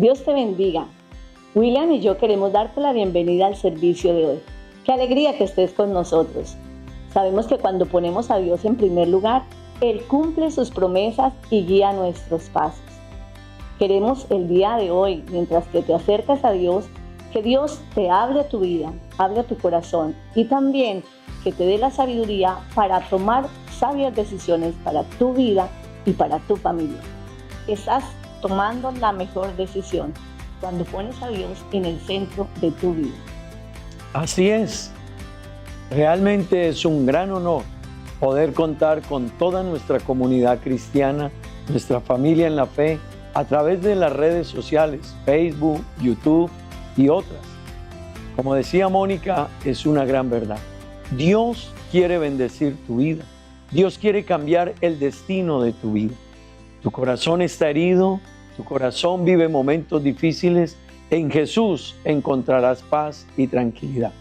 Dios te bendiga. William y yo queremos darte la bienvenida al servicio de hoy. Qué alegría que estés con nosotros. Sabemos que cuando ponemos a Dios en primer lugar, Él cumple sus promesas y guía nuestros pasos. Queremos el día de hoy, mientras que te acercas a Dios, que Dios te hable a tu vida, hable a tu corazón y también que te dé la sabiduría para tomar sabias decisiones para tu vida y para tu familia. Estás tomando la mejor decisión cuando pones a Dios en el centro de tu vida. Así es. Realmente es un gran honor poder contar con toda nuestra comunidad cristiana, nuestra familia en la fe, a través de las redes sociales, Facebook, YouTube y otras. Como decía Mónica, es una gran verdad. Dios quiere bendecir tu vida. Dios quiere cambiar el destino de tu vida. Tu corazón está herido, tu corazón vive momentos difíciles. En Jesús encontrarás paz y tranquilidad.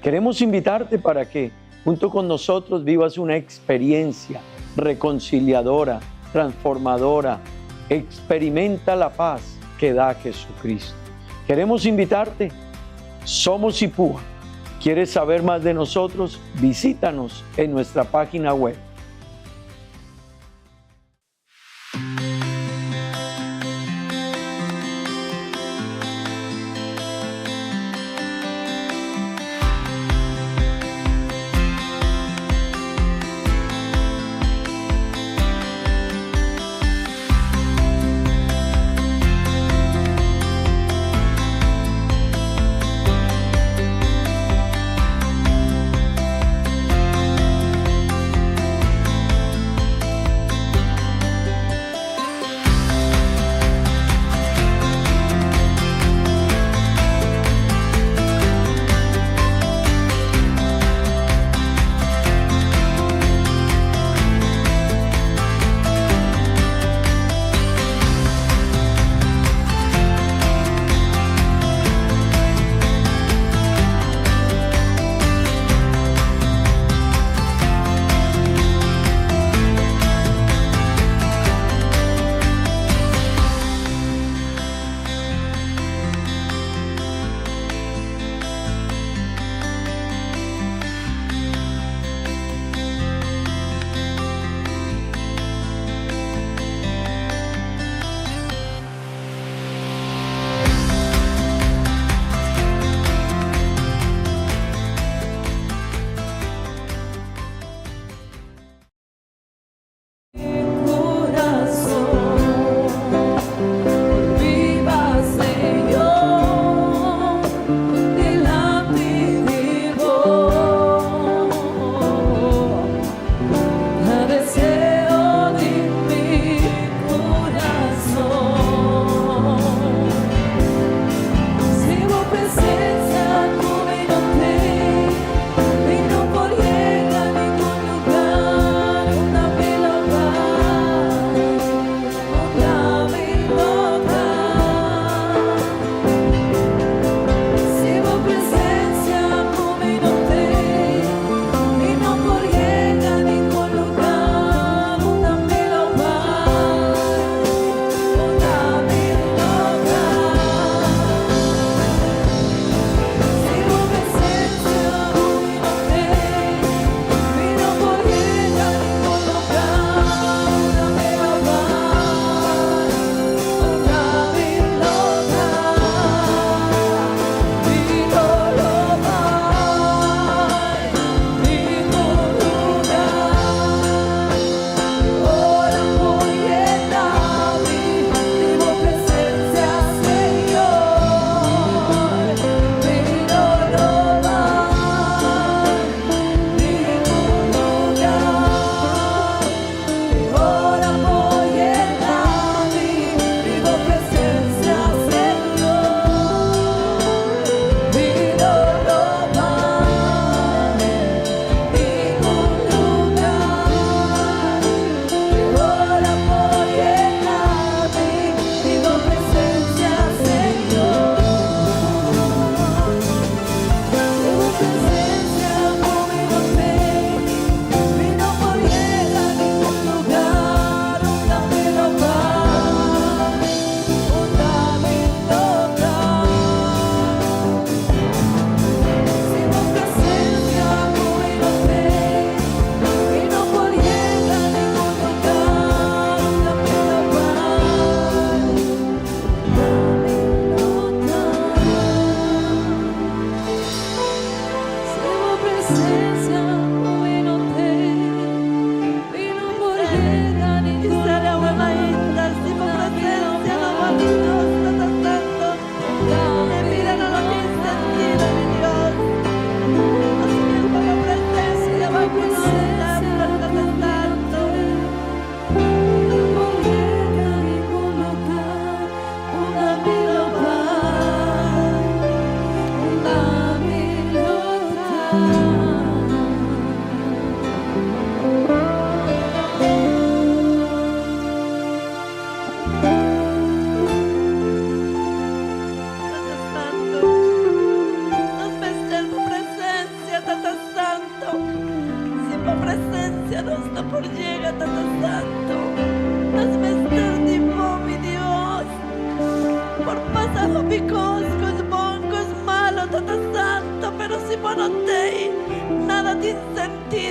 Queremos invitarte para que junto con nosotros vivas una experiencia reconciliadora, transformadora. Experimenta la paz que da Jesucristo. Queremos invitarte. Somos IPUA. ¿Quieres saber más de nosotros? Visítanos en nuestra página web.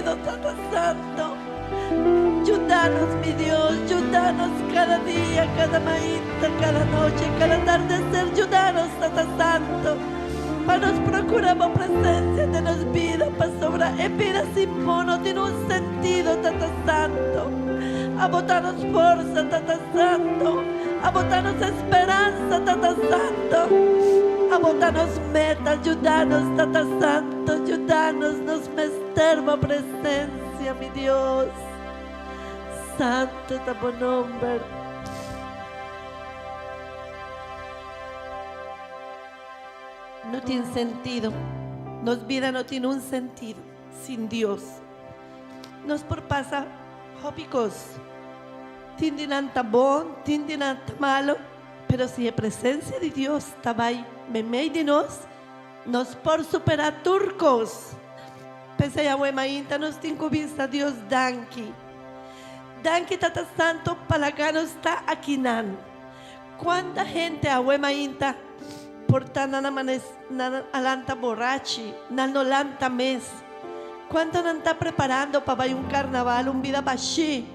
sentido, Tata Santo. Ayúdanos, mi Dios, ayúdanos cada día, cada mañana, cada noche, cada atardecer. Ayúdanos, Tata Santo. Para nos procuramos presencia de nos vida, para sobrar en vida sin mono, tiene un sentido, Tata Santo. A botarnos fuerza, Tata Santo. A botarnos esperanza, Tata Santo. A botarnos meta, ayúdanos, Tata Santo. Ayúdanos, nos mesterva presencia, mi Dios. Santo está por nombre. No tiene sentido. Nos vida no tiene un sentido sin Dios. Nos por pasa hópicos. Tiene nada bom, tiene nada malo. Pero si la presencia de Dios estaba ahí, me de nos por superar turcos. Pese a huemainta nos tengo vista Dios danki. Danki Tata Santo palagano está aquí nan. ¿Cuánta gente a huemainta por tan alanta borrachi, nanolanta mes? ¿Cuánto no está preparando para un carnaval, un vida bashi?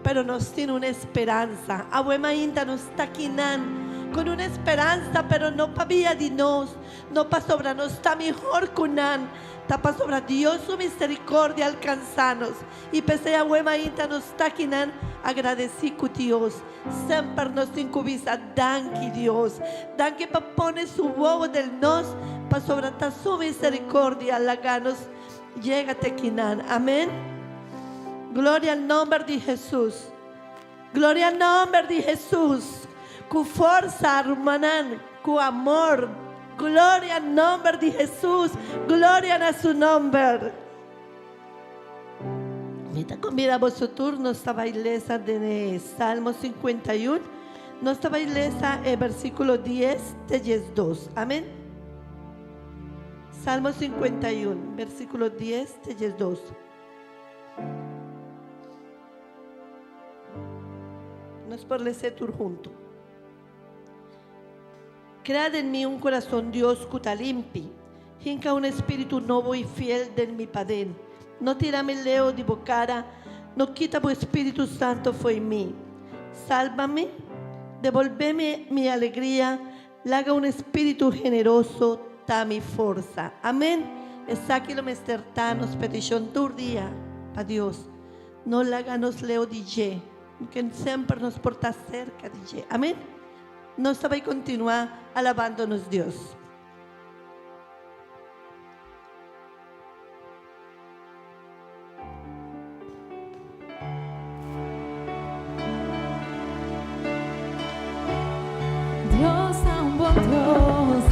Pero nos tiene una esperanza. A huemainta nos está aquí nan con una esperanza, pero no para vía de nos, no para sobra, nos está mejor con nan. Tapa sobre Dios su misericordia alcanzanos. Y pese a huemainta nos está aquí nan, agradecí con Dios. Siempre nos incubisa, danki Dios. Danki pa pone su huevo del nos, pa sobre su misericordia, laganos, llégate aquí nan. Amén. Gloria al nombre de Jesús. Gloria al nombre de Jesús. Con fuerza, hermanan, con amor. Gloria al nombre de Jesús. Gloria a su nombre. Ahorita convida a vosotros nuestra baileza de Salmo 51. Nuestra baileza es versículo 10 de 2. Amén. Salmo 51, versículo 10 de 2. Nos por leer junto. Cread en mí un corazón, Dios, cuta limpi. Hinca un espíritu nuevo y fiel de mi padén. No tirame el leo de bocara, no quita tu Espíritu Santo fue en mí. Sálvame, devolveme mi alegría, laga un espíritu generoso, da mi fuerza. Amén. Esa lo mestertanos petición tu día, a Dios. No láganos leo de que siempre nos porta cerca de Amén. Nos va a continuar alabándonos Dios. Dios es un buen Dios,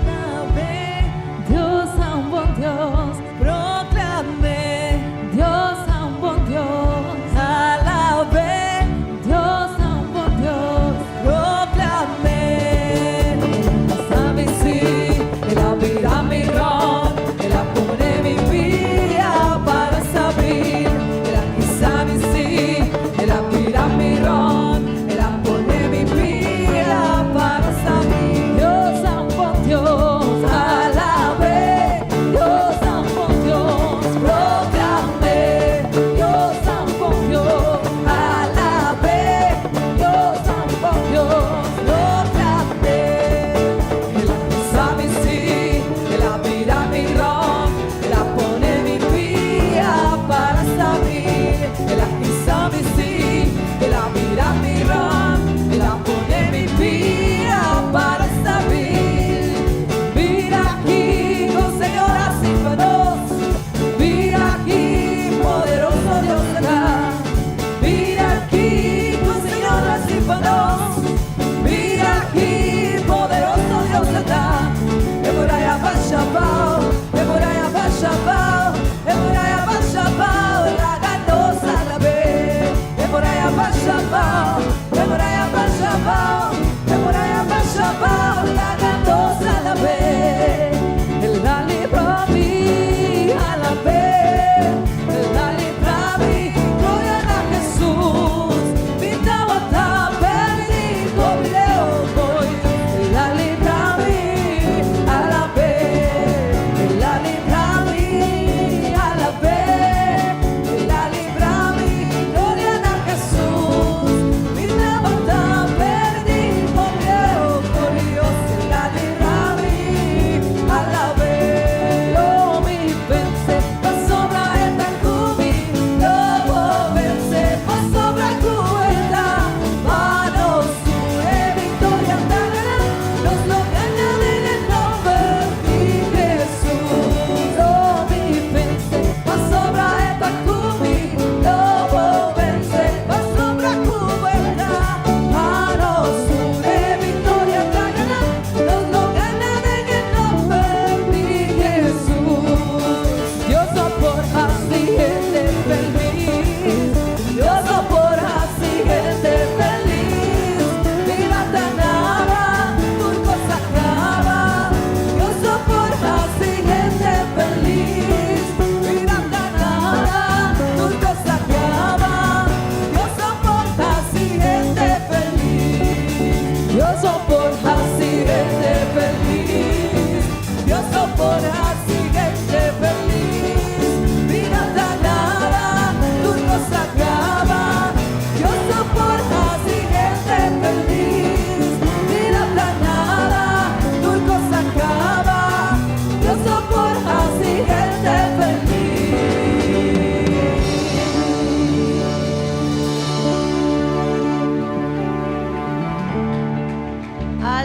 alabé. Dios es un buen Dios, proclamé. Dios es un buen Dios, alabé. Dios es un buen Dios, proclamé. Sabe si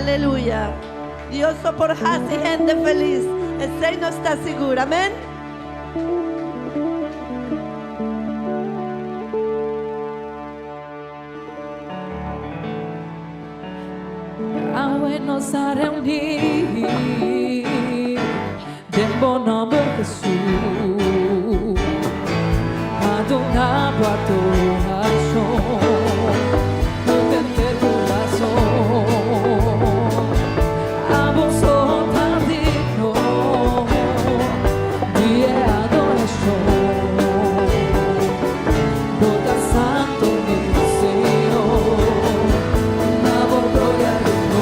Aleluya. Dios por hace gente feliz. El reino está seguro. Amén. Nos a reunir del buen nombre de Jesús, adorado a adoración, desde el corazón, a vosotros digno de adoración, toda santo mi Señor, la gloria de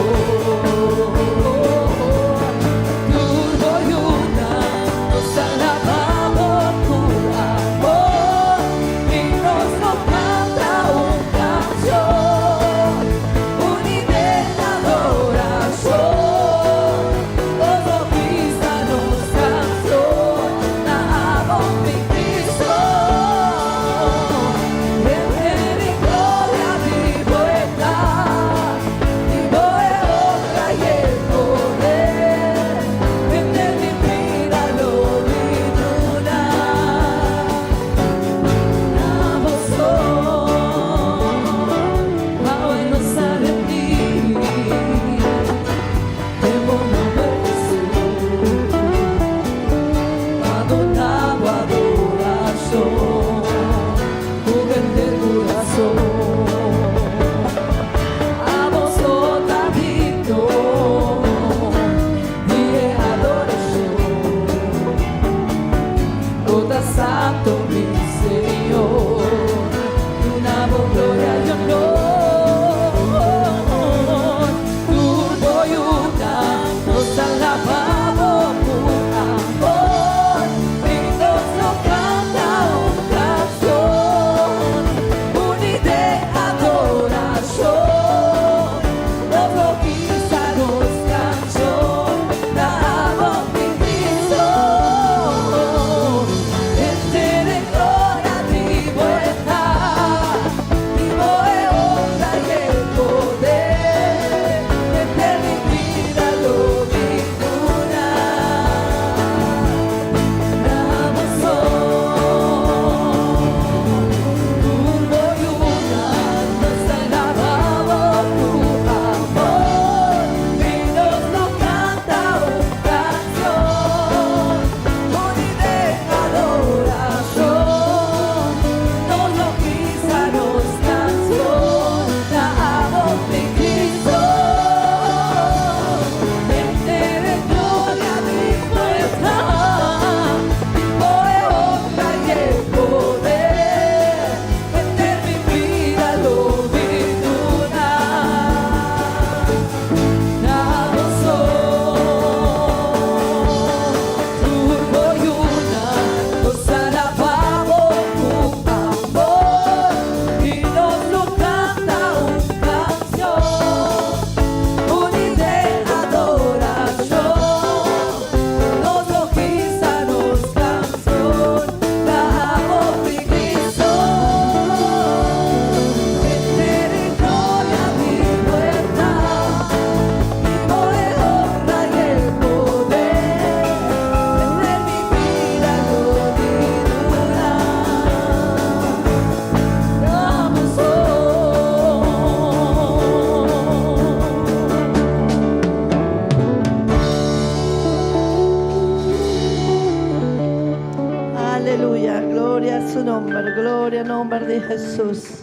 Gloria al nombre de Jesús.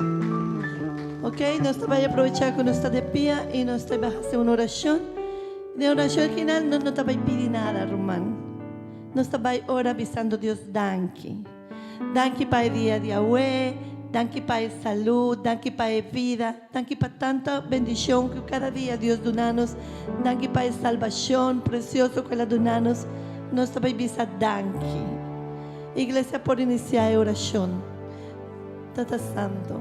Ok, nos vaya a aprovechar que uno está de pie y nos va a hacer una oración. De oración final no te va a pedir nada, Román. Nos va a orar avisando Dios, danke. Danke para el día de hoy, danke para la salud, danke para la vida, danke para tanta bendición que cada día Dios donanos, danke para la salvación precioso que la donanos. Nos va a avisar danke. Iglesia, por iniciar la oración. Tata Santo,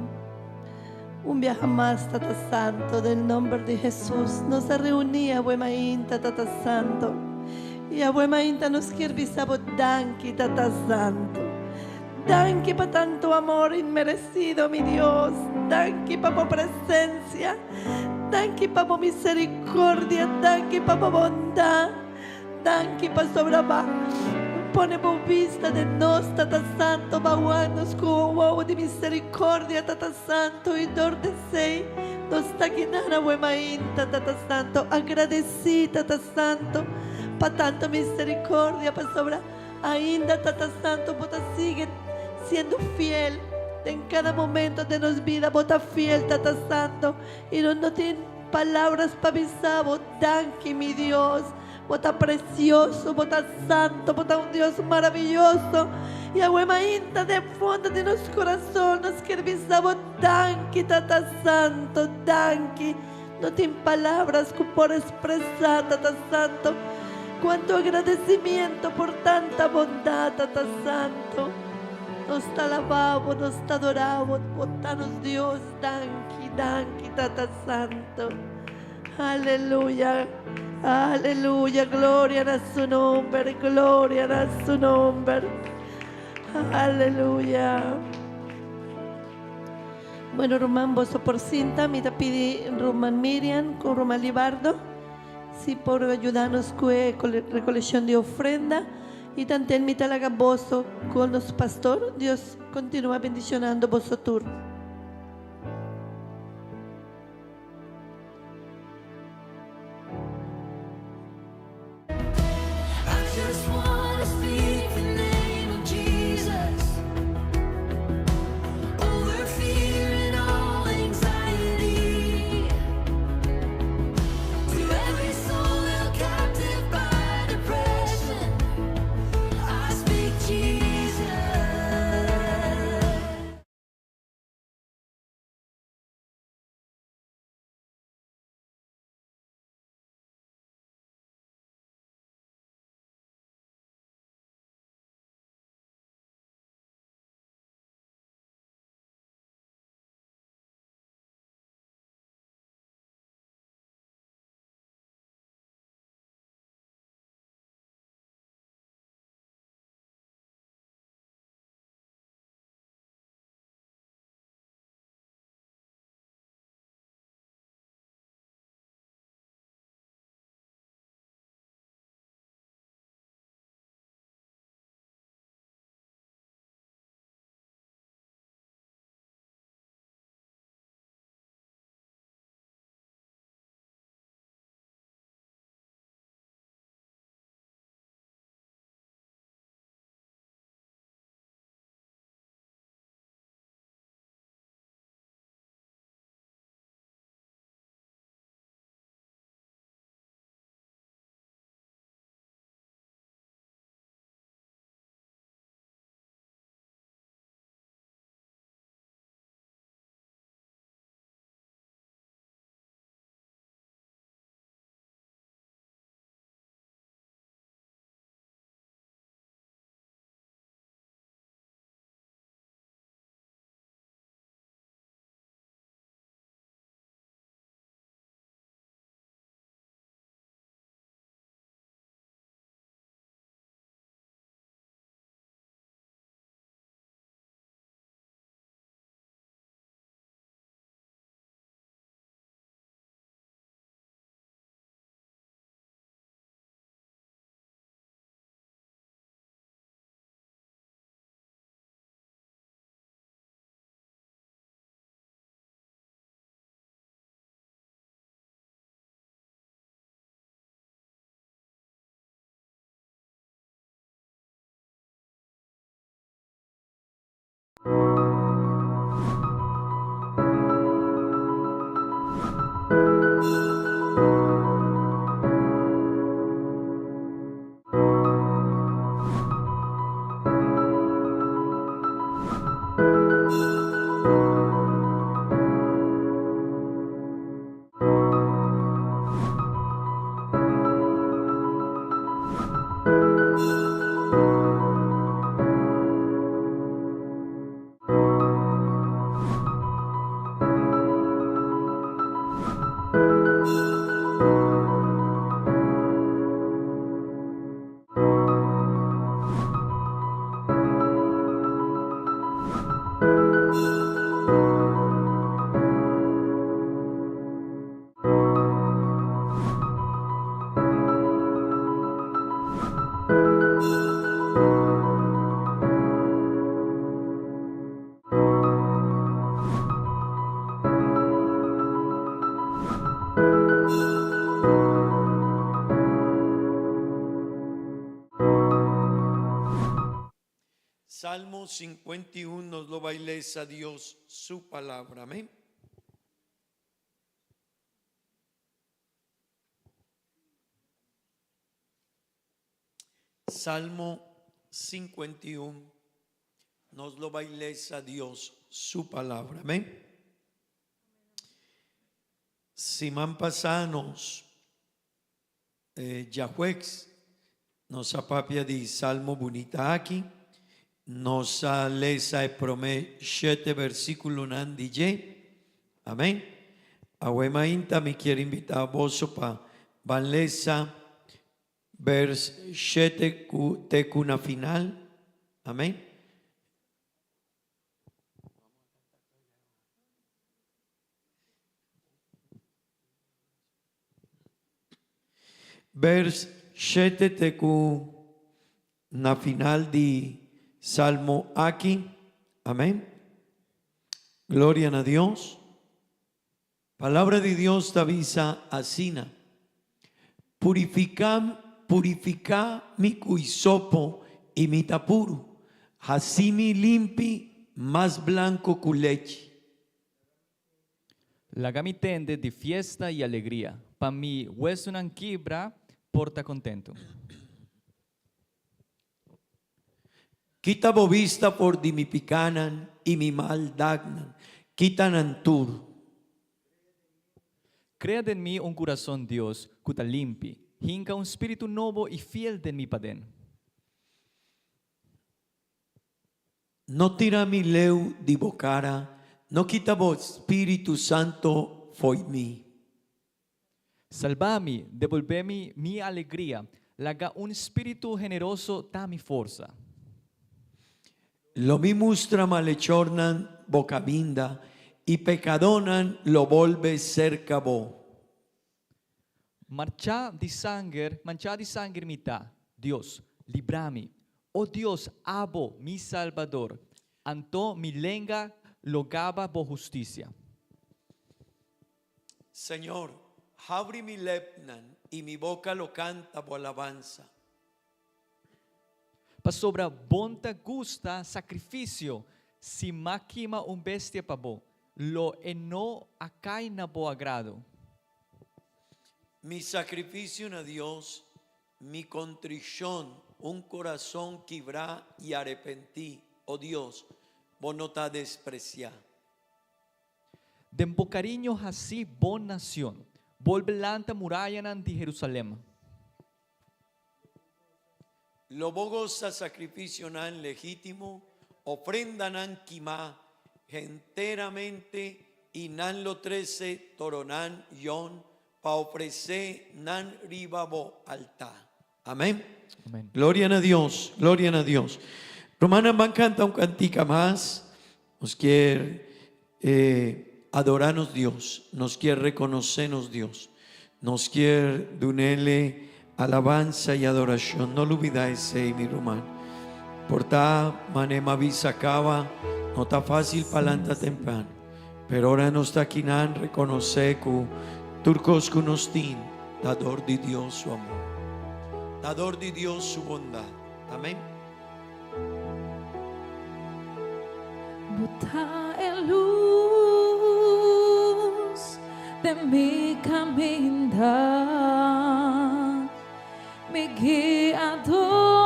un viaje más, Tata Santo, del nombre de Jesús. Nos reunía a Buemainta, Tata Santo. Y a Buemainta nos quiere avisar, danke, Tata Santo. Danke por tanto amor inmerecido, mi Dios. Danke por presencia. Danke por misericordia. Danke por bondad. Danke por sobraba. Pone por vista de nós, Tata Santo, baguanos com o ovo de misericórdia, Tata Santo, e dor de sei. Nos taquinara huemainta, Tata Santo. Agradeci, Tata Santo, para tanto misericórdia, para sobra. Ainda, Tata Santo, bota sigue sendo fiel en cada momento de nuestra vida. Bota fiel, Tata Santo, y no tiene palabras para avisar. Danke, mi Dios. Bota precioso, bota santo, bota un Dios maravilloso. Y aguemainta de fondo de nuestro corazón nos queremos danke, Tata Santo, danke. No tiene palabras por expresar, Tata Santo. Cuánto agradecimiento por tanta bondad, Tata Santo. Nos te alabamos, nos te adoramos, botanos Dios, danke, danke, Tata Santo. Aleluya, aleluya, gloria a su nombre, gloria a su nombre. Aleluya. Bueno, Román, vos por cinta, me te pidi Román Miriam con Román Libardo, si por ayudarnos con la recolección de ofrenda, y también me te la vos con los pastor. Dios continúa bendicionando vosotros. Just wanna speak the name of Jesus over fear and all anxiety, to every soul held captive by depression. I speak Jesus. Salmo 51 nos lo bailes a Dios su palabra. Amén. Salmo 51 nos lo bailes a Dios su palabra. Amén. Simán pasanos Yahuex nos apapia di salmo bonita aquí. Nos lesa e prome 7 versículo nandi je. Amén. Awema inta mi quiere invitar a vos pa van lesa vers 7 te cuna final. Amén. Vers 7 te cuna final di Salmo aquí, amén. Gloria a Dios. Palabra de Dios te avisa asina. Purifica mi cuisopo y mi tapuru. Así mi limpi más blanco que leche. Lagami tende de fiesta y alegría. Pa mi hueso nan quibra, porta contento. Quita bovista por di mi picanan y mi maldagnan. Quitan antur. Crea de mí un corazón, Dios, cuta limpi. Hinca un espíritu nuevo y fiel de mi paden. No tira mi leu di bocara. No quita vos Espíritu Santo foi mí. Salvami, devolvemi mi alegría. Laga un espíritu generoso da mi fuerza. Lo mi mustra malechornan bocavinda y pecadonan lo volve cerca bo. Mancha di sangue mitad. Dios, librami. Oh Dios, abo mi salvador. Anto mi lenga logaba bo justicia. Señor, abri mi lepnan y mi boca lo canta bo alabanza. Pa sobra bonta gusta sacrificio, si maquima un bestia pabo, lo eno acai na bo agrado. Mi sacrificio a Dios, mi contrición, un corazón quebrá y arrepentí, oh Dios, vos no te despreciá. Den bo cariño así bon nación, volve lanta murayanan de Jerusalén. Lo bogosa sacrificio nan legítimo, ofrenda nan quimá, enteramente y nan lo 13 toronan yon, pa ofrecer nan ribabo altar. Amén. Amén. Gloria a Dios, gloria a Dios. Romana van canta un cantica más, nos quiere adorarnos Dios, nos quiere reconocernos Dios, nos quiere dunele alabanza y adoración. No lo olvidáis, mi romano. Por ta manema visacaba, no está fácil palanta temprano, pero ahora no está aquí nan reconocer que turcos kunostin, dador de Dios su amor, dador de Dios su bondad. Amén. Bota en luz de mi caminar, mi guiador.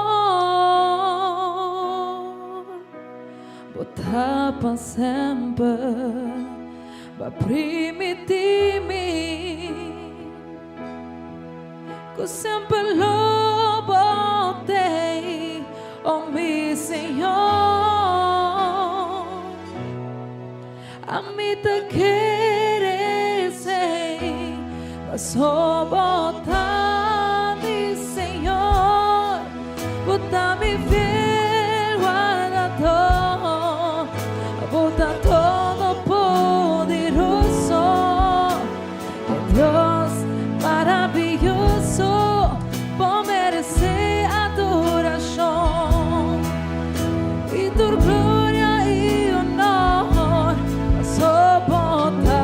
Bota para sempre, va permitir-me que sempre lo botei, oh mi Senhor. A mí te quieres, mas bota mi Señor, bota mi fiel guardador, bota todo poderoso, Dios maravilloso, por merecer adoración y tu gloria y honor. Bota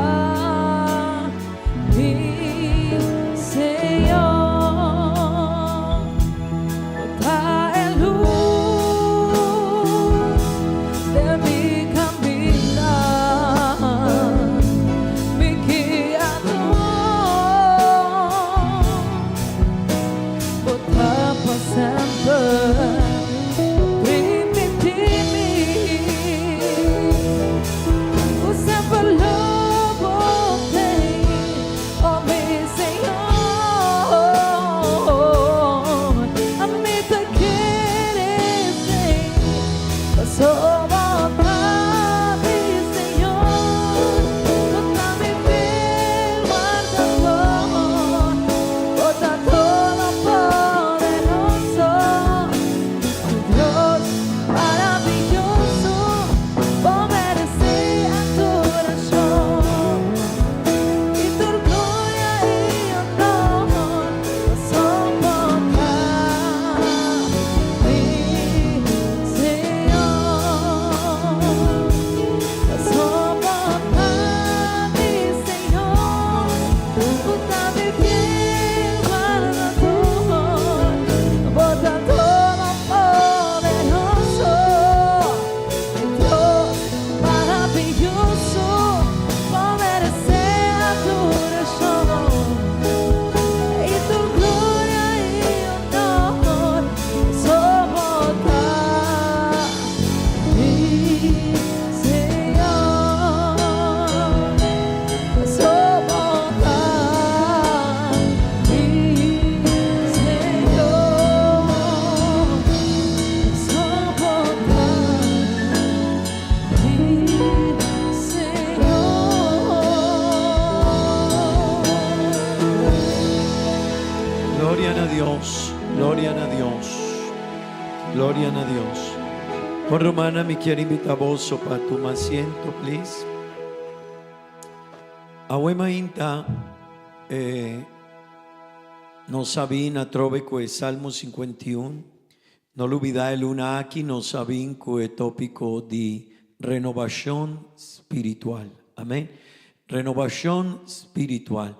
Dios, gloria a Dios, gloria a Dios. Con Romana mi quiere invitar vos para tu asiento, please. Abuema inta no sabina trove que Salmo 51. No lo olvidai luna aquí no sabin que tópico de renovación espiritual. Amén. Renovación espiritual.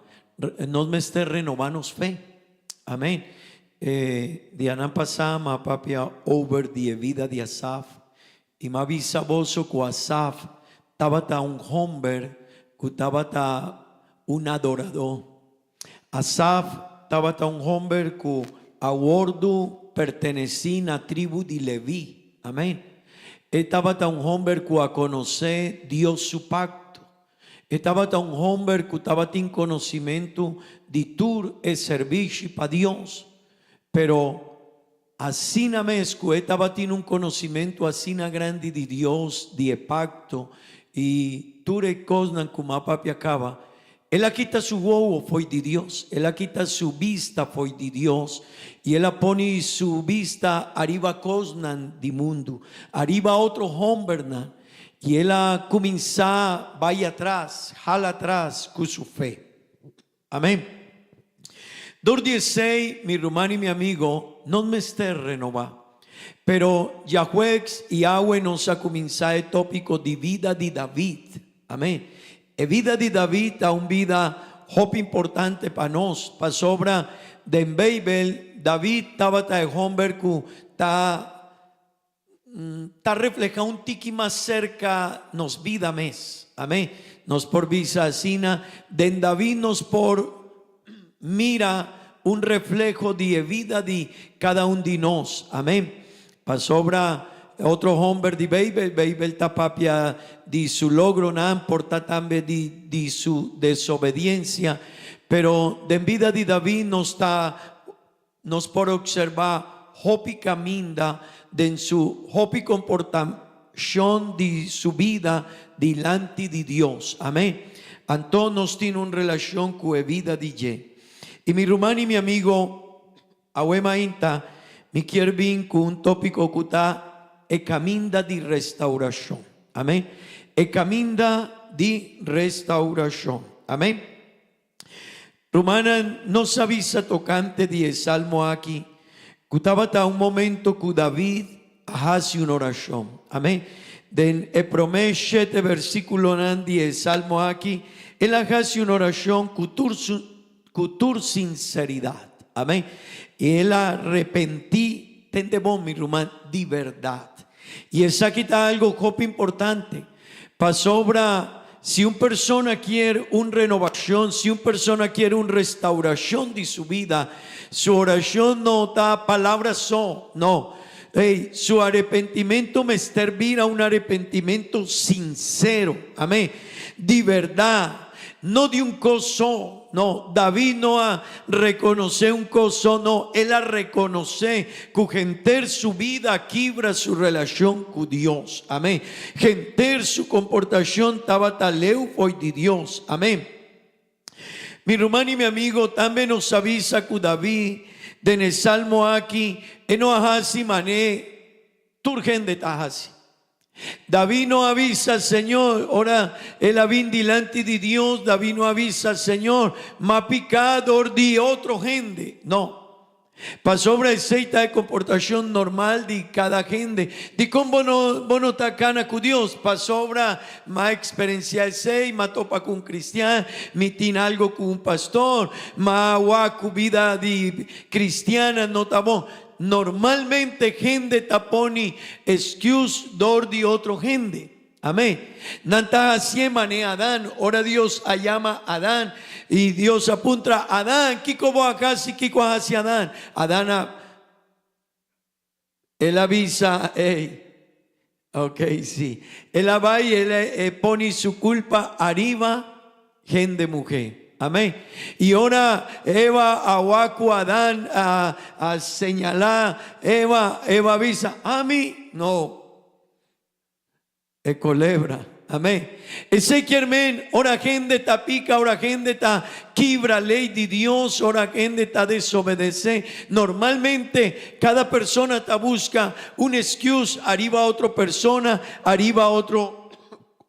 Nos me esté renovanos fe. Amén. Diana pasama papia over die vida de Asaf. Y me avisa voso que Asaf tabata un hombre, que tabata un adorador. Asaf tabata un hombre que a bordo pertenecía a tribu de Leví. Amén. Estaba un hombre que a conocer Dios su pacto. Estaba un hombre que estaba en conocimiento de tur el servicio para Dios. Pero así na mes que estaba en un conocimiento así na grande de Dios, de pacto y ture cosnan como papi acaba. Él quita su huevo fue de Dios, él quita su vista fue de Dios y él pone su vista arriba cosnan de mundo, arriba otro hombre y él comienza vaya atrás, jala atrás con su fe. Amén. 2:16, mi hermano y mi amigo, no me esté renovar, pero Yahweh y Yahweh nos ha comenzado el tópico de vida de David. Amén. La vida de David es una vida muy importante para nosotros. Para sobra de Babel, David estaba el hombre que está reflejado un tiki más cerca nos vida mes. Amén. Nos por visa asina, de David nos por mira un reflejo de vida de cada uno de nosotros. Amén. Para sobra otro hombre de Babel tapapia de su logro, no importa también de su desobediencia, pero de vida de David nos por observar hopi caminda de su hopi comportación de su vida delante de Dios. Amén. Entonces nos tiene una relación con la vida de Ye. Y mi hermano y mi amigo, Abuema Inta, me quiere bien con un tópico que está el camino de restauración. Amén. El camino de restauración. Amén. Romana nos avisa tocante de Salmo aquí, que estaba un momento que David hace una oración. Amén. Den el promete de versículo de Salmo aquí, él hace una oración con tu sinceridad. Amén. Y él arrepentí, tendemos mi rumán, de verdad. Y esa quita algo muy importante. Para sobra, si una persona quiere una renovación, si una persona quiere una restauración de su vida, su oración no da palabras no. Hey, su arrepentimiento me servirá un arrepentimiento sincero. Amén. De verdad, no de un coso. No, David no ha reconocido un coso, no, él ha reconocido que gente su vida quibra su relación con Dios. Amén. Gente su comportación estaba taleu fue de Dios. Amén. Mi hermano y mi amigo también nos avisa que David en el Salmo aquí no así mané turgen de tajasi. David no avisa, Señor, ahora él vino delante de Dios. David no avisa, Señor, ma picador de otro gente. No, para sobre aceita de comportación normal de cada gente. De cómo no tacana con Dios. Para sobre ma experiencia el sei, ma topa con un cristiano, mi tiene algo con un pastor, ma guacu vida de cristiana no tabón. Normalmente gente taponi excuse dor de otro gente. Amén. Nanta así mané Adán. Ahora Dios llama a Adán y Dios apunta a Adán. Kiko va acá si Kiko hacia Adán. Adán él avisa, ok, sí. Él va y él pone su culpa arriba gente mujer. Amén. Y ahora Eva aguacu Adán a señalar, Eva avisa, a mí no, es culebra. Amén. Ezequiel men, ora gente ta pica, ora gente ta quibra ley de Dios, ora gente ta desobedece. Normalmente cada persona ta busca un excuse, arriba a otra persona, arriba a otro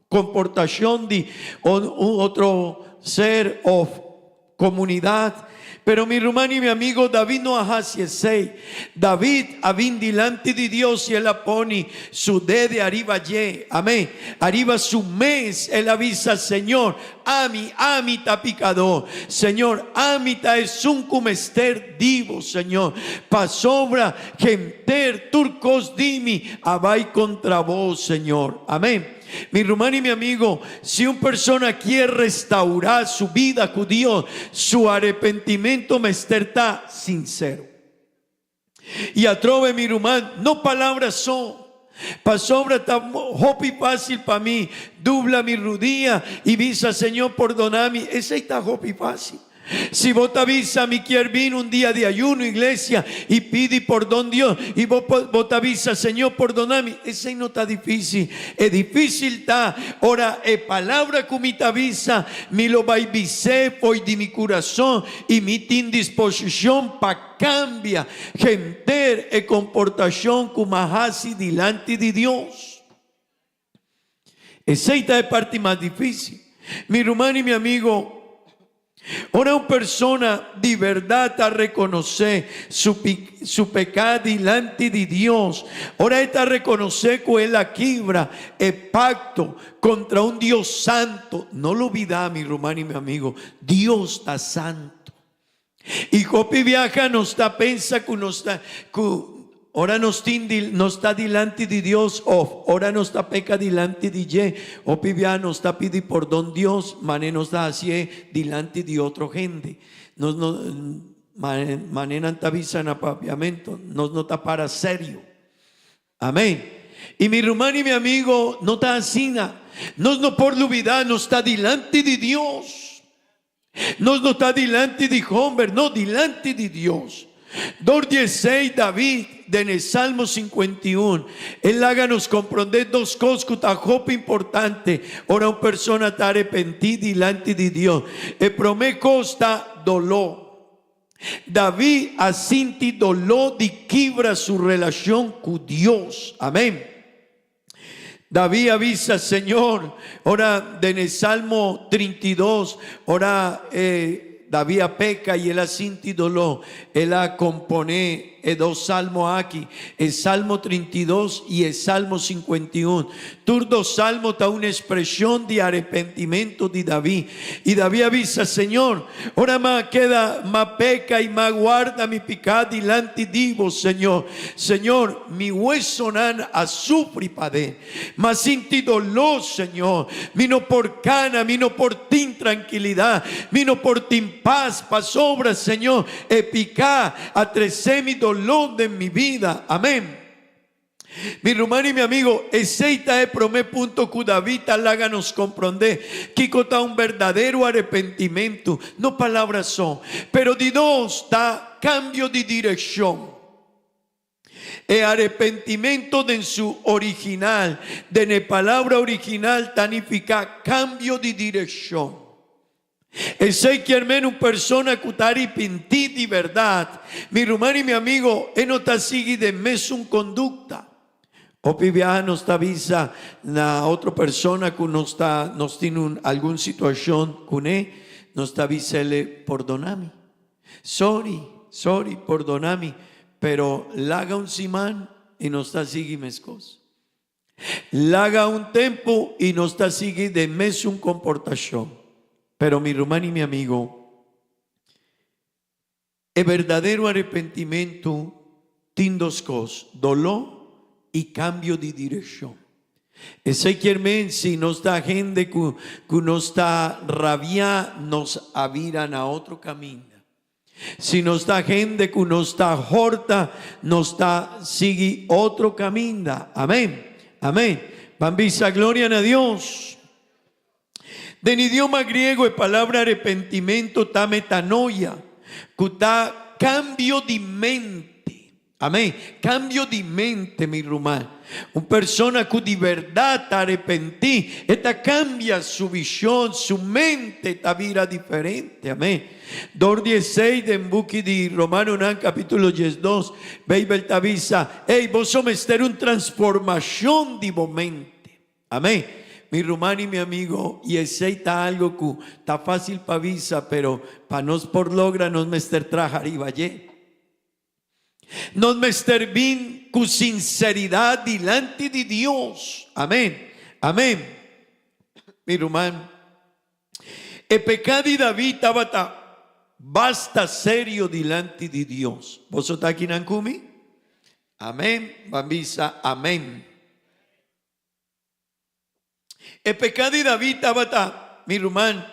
comportación de otro ser o comunidad. Pero mi hermano y mi amigo, David no hace así. David había delante de Dios y él pone su dedo arriba allí. Amén. Arriba su mes, él avisa, Señor, amita picador. Señor, amita es un comester divo, Señor. Pasobra, genter, turcos dimi, abay contra vos, Señor. Amén. Mi hermano y mi amigo, si una persona quiere restaurar su vida con Dios, su arrepentimiento me está sincero. Y atrove mi hermano, no palabras son. Pasobra está hopi fácil para mí. Dubla mi rodilla y visa, Señor, perdóname. Ese está hopi fácil. Si vos te avisa, mi quier vino un día de ayuno, iglesia, y pide perdón Dios, y vos te avisa, Señor, perdóname, ese no está difícil. Es difícil está. Ahora, palabra que me te avisa, me lo baibicé hoy de mi corazón y mi indisposición para cambia, gente e comportación como así delante de Dios. Esa es la parte más difícil. Mi hermano y mi amigo, ahora una persona de verdad a reconocer su pecado delante de Dios. Ahora está a reconocer que él la quiebra el pacto contra un Dios santo. No lo olvida, mi hermano y mi amigo. Dios está santo. Y Jopi viaja, no está pensa que no está ahora no está delante de Dios, ahora no está peca delante de Dios, o pibia no está pidi por don Dios, mané no está así delante de otra gente. Mané no está visa en apapiamento, no está para serio. Amén. Y mi hermano y mi amigo no está así, no por olvidar, no está delante de Dios, no está delante de Homer, no delante de Dios. 2:16 David en el Salmo 51, él háganos comprender dos cosas que está importante. Ahora una persona está arrepentida delante de Dios. El primer cosa dolor. David asinti dolor de quiebra su relación con Dios. Amén. David avisa, Señor, ahora en el Salmo 32, ahora David peca y él asinti dolor. Él compone dos salmos aquí, el Salmo 32 y el Salmo 51. Dos salmos da una expresión de arrepentimiento de David. Y David avisa, Señor, ahora más queda, más peca y más guarda mi pecado delante de vos, Señor. Señor, mi hueso nan a sufrir padé, mas sinti dolor, Señor. Mino por cana, mino por ti tranquilidad, mino por ti paz, pasobra, Señor, epica, atrecé mi dolor de mi vida. Amén. Mi hermano y mi amigo, ese es el primer punto que David háganos comprender que está un verdadero arrepentimiento, no palabras son, pero de dos está cambio de dirección. El arrepentimiento de su original, de la palabra original, significa cambio de dirección. Ese que hermano, una persona que está arrepentida de verdad, mi hermano y mi amigo, él no está siguiendo de mes una conducta. O pibia nos avisa a otra persona que nos tiene alguna situación con él, nos avisa perdóname, sorry, perdóname, pero laga un simán y no está siguiendo mis cosas. Laga un tiempo y no está siguiendo de mes una comportación. Pero mi hermano y mi amigo, el verdadero arrepentimiento tiene dos cosas: dolor y cambio de dirección. Ese quiere si no está gente que no está rabia, nos aviran a otro camino. Si no está gente que no está horta, no está sigue otro camino. Amén. Amén. Bambisa, gloria a Dios. En idioma griego, la palabra arrepentimiento está metanoia, que está cambio de mente. Amen. Cambio di mente, mi rumano. Una persona che di verità arrepentì e cambia su visione, su mente, ta vira differente. Amen. 16 del buchi di Romano capitolo 12, Bible t'avvisa, vos somester una transformación di momento. Amen. Mi rumani, mi amigo, y aceita algo que está fácil para visa, pero para nos por logra nos mester trajar y valle. Nos mester bien con sinceridad delante de Dios. Amén. Amén. Mi rumán. El pecado de David estaba basta serio delante de Dios. ¿Vos estás aquí en Ancumi? Amén. Bambisa. Amén. El pecado de David estaba, mi rumán,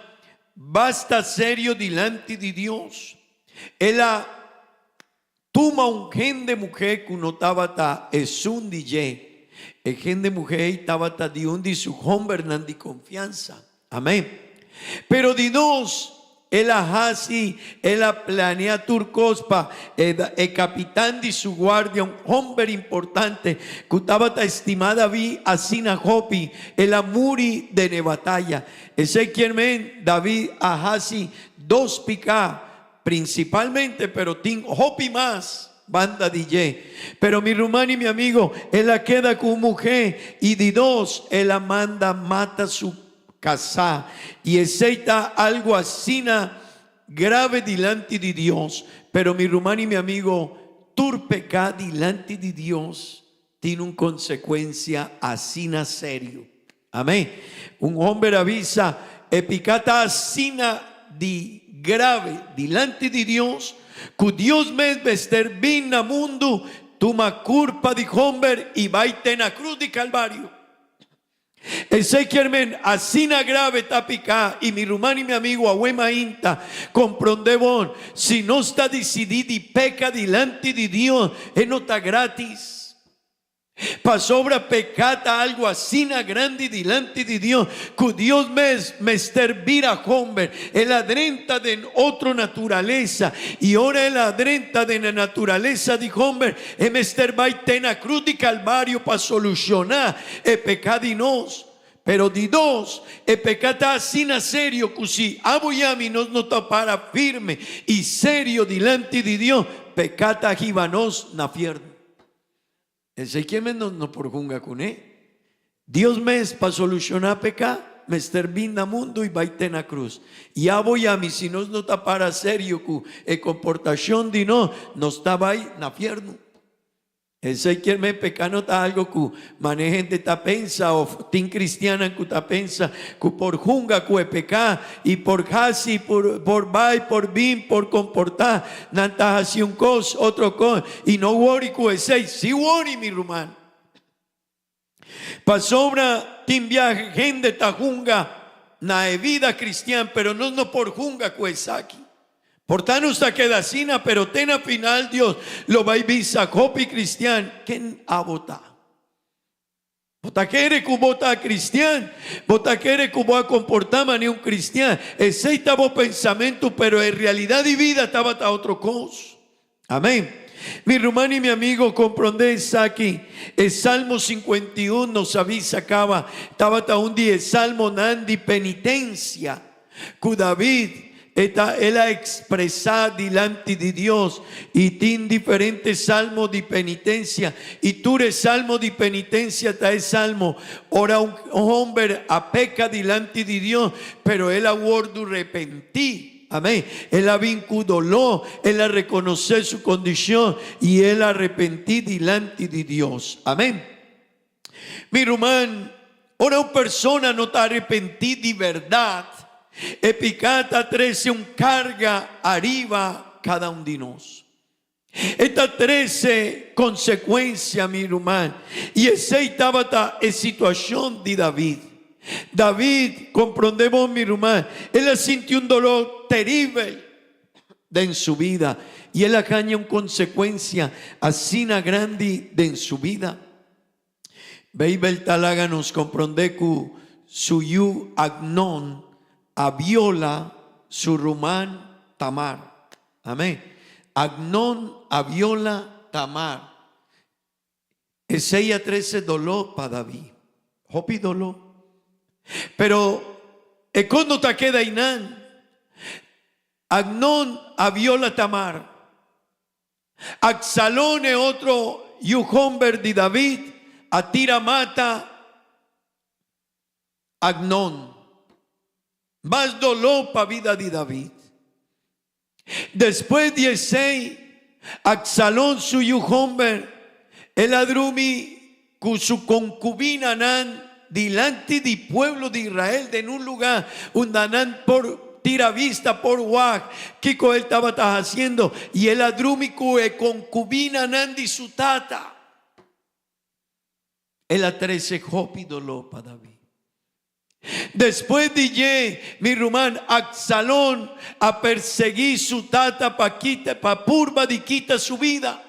basta serio delante de Dios. Él toma un gen de mujer que no estaba es un DJ. El gen de mujer estaba de un de su hombre de confianza. Amén. Pero de dos, él así, él planea turcospa, el capitán de su guardia, un hombre importante, que estaba estimada vi a Sinajopi, el amuri de la batalla. Ese quien David así, dos pica. Principalmente, pero tin hopi más banda DJ. Pero mi rumano y mi amigo, él la queda con mujer y de dos, él la manda, mata su casa y aceita algo así grave delante de Dios. Pero mi rumano y mi amigo, tu pecado delante de Dios tiene una consecuencia así serio. Amén. Un hombre avisa, epicata así de grave delante de Dios, que Dios me vester bien a mundo, toma culpa de hombre y va en la cruz de Calvario. Ese que así grave tapica y mi rumano y mi amigo ahuema inta comprendemos si no está decidido y peca delante de Dios, no está gratis. Para sobra pecata algo así grande delante de Dios, que Dios me servir a hombre, el adrenta de otra naturaleza, y ahora el adrenta de la naturaleza de hombre, el mester va en la cruz de Calvario para solucionar el pecado de nos. Pero de dos, el pecado así serio, que si aboyami nos no para firme y serio delante de Dios, pecata jibanos na fierno. Ese que no por junga con él. Dios me es para solucionar pecado, me termina mundo y va en la cruz. Y aboyami si nos no para serio que comportación de no estaba ahí na fierno. Ese que me pecado está algo que manejen de ta pensa o tin cristiana que ta pensa que por junga que peca y por casi por vai por bin por comportar nanta así un cos otro cos y no worry que ese si worry mi rumán pa sobra tin viaje gente ta junga na vida cristiana pero no por junga que es aquí. Por tanto, usted queda así, pero tena final Dios lo va a visa copi cristiano. ¿Quién ha votado? Vota quiere que vota cristiano, vota quiere que va a comportar ni un cristiano. Ese estaba pensamiento, pero en realidad de vida estaba a otro cosa. Amén. Mi hermano y mi amigo, comprendéis aquí, el Salmo 51 nos avisa acaba, estaba un día el Salmo nandi penitencia, que David él ha expresado delante de Dios y tiene diferentes salmos de penitencia y tú eres salmo de penitencia está el salmo ahora un hombre a peca delante de Dios pero él ha guardado arrepentí. Amén. Él ha vinculado, él ha reconocido su condición y él ha arrepentido delante de Dios. Amén. Mi hermano, ahora una persona no está arrepentida de verdad. Epicata 13 un carga arriba cada uno de nosotros. Esta 13 consecuencia mi hermano. Y esa estaba en situación de David. David, comprendemos mi hermano, él sintió un dolor terrible en su vida. Y él caña una consecuencia así grande en su vida. Bible talaga nos comprende que su yu agnon a viola su rumán Tamar. Amén. Agnon a viola Tamar. Ezeia 13 doló para David. Hopi doló. Pero cuando te queda Inán, Agnón aviola Tamar. Absalón es otro Yuhomber de David. Atira mata Agnón. Más dolor para vida de David. Después de ese, Absalón su Yuhomber, el adrumi con su concubina Anán, delante del pueblo de Israel, de un lugar, un Anán por tira vista por Wag, que él estaba haciendo, y el adrumi con concubina Anán de su tata. El a 13 hopi dolor para David. Después de mi rumán, Absalón a perseguir su tata pa purba de quita su vida,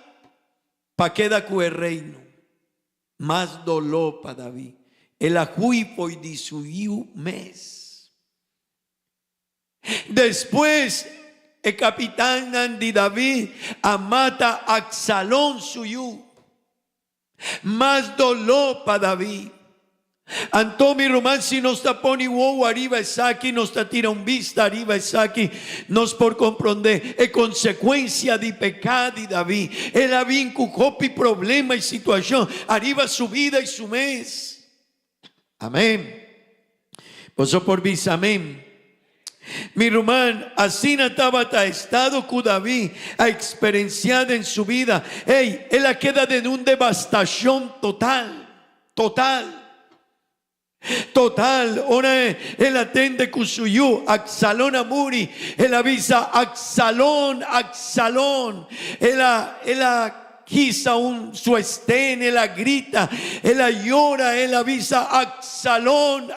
pa queda con el reino. Más dolor para David. El ajuipo y de su mes. Después el capitán de David mata a Absalón suyo. Más dolor para David. Antonio Román, si nos está poni wow arriba es aquí, nos está tira un vista arriba es aquí, nos por comprender es consecuencia de pecado de David. Él había incujopi problema y situación arriba su vida y su mes. Amén. Pues por vis amén. Mi Román, así estaba estado con David a experienciar en su vida. Él ha quedado en una devastación total. Ahora él atende con suyo, Absalón Amuri, él avisa, Absalón, él quizá su estén, él grita, él llora, él avisa, Absalón,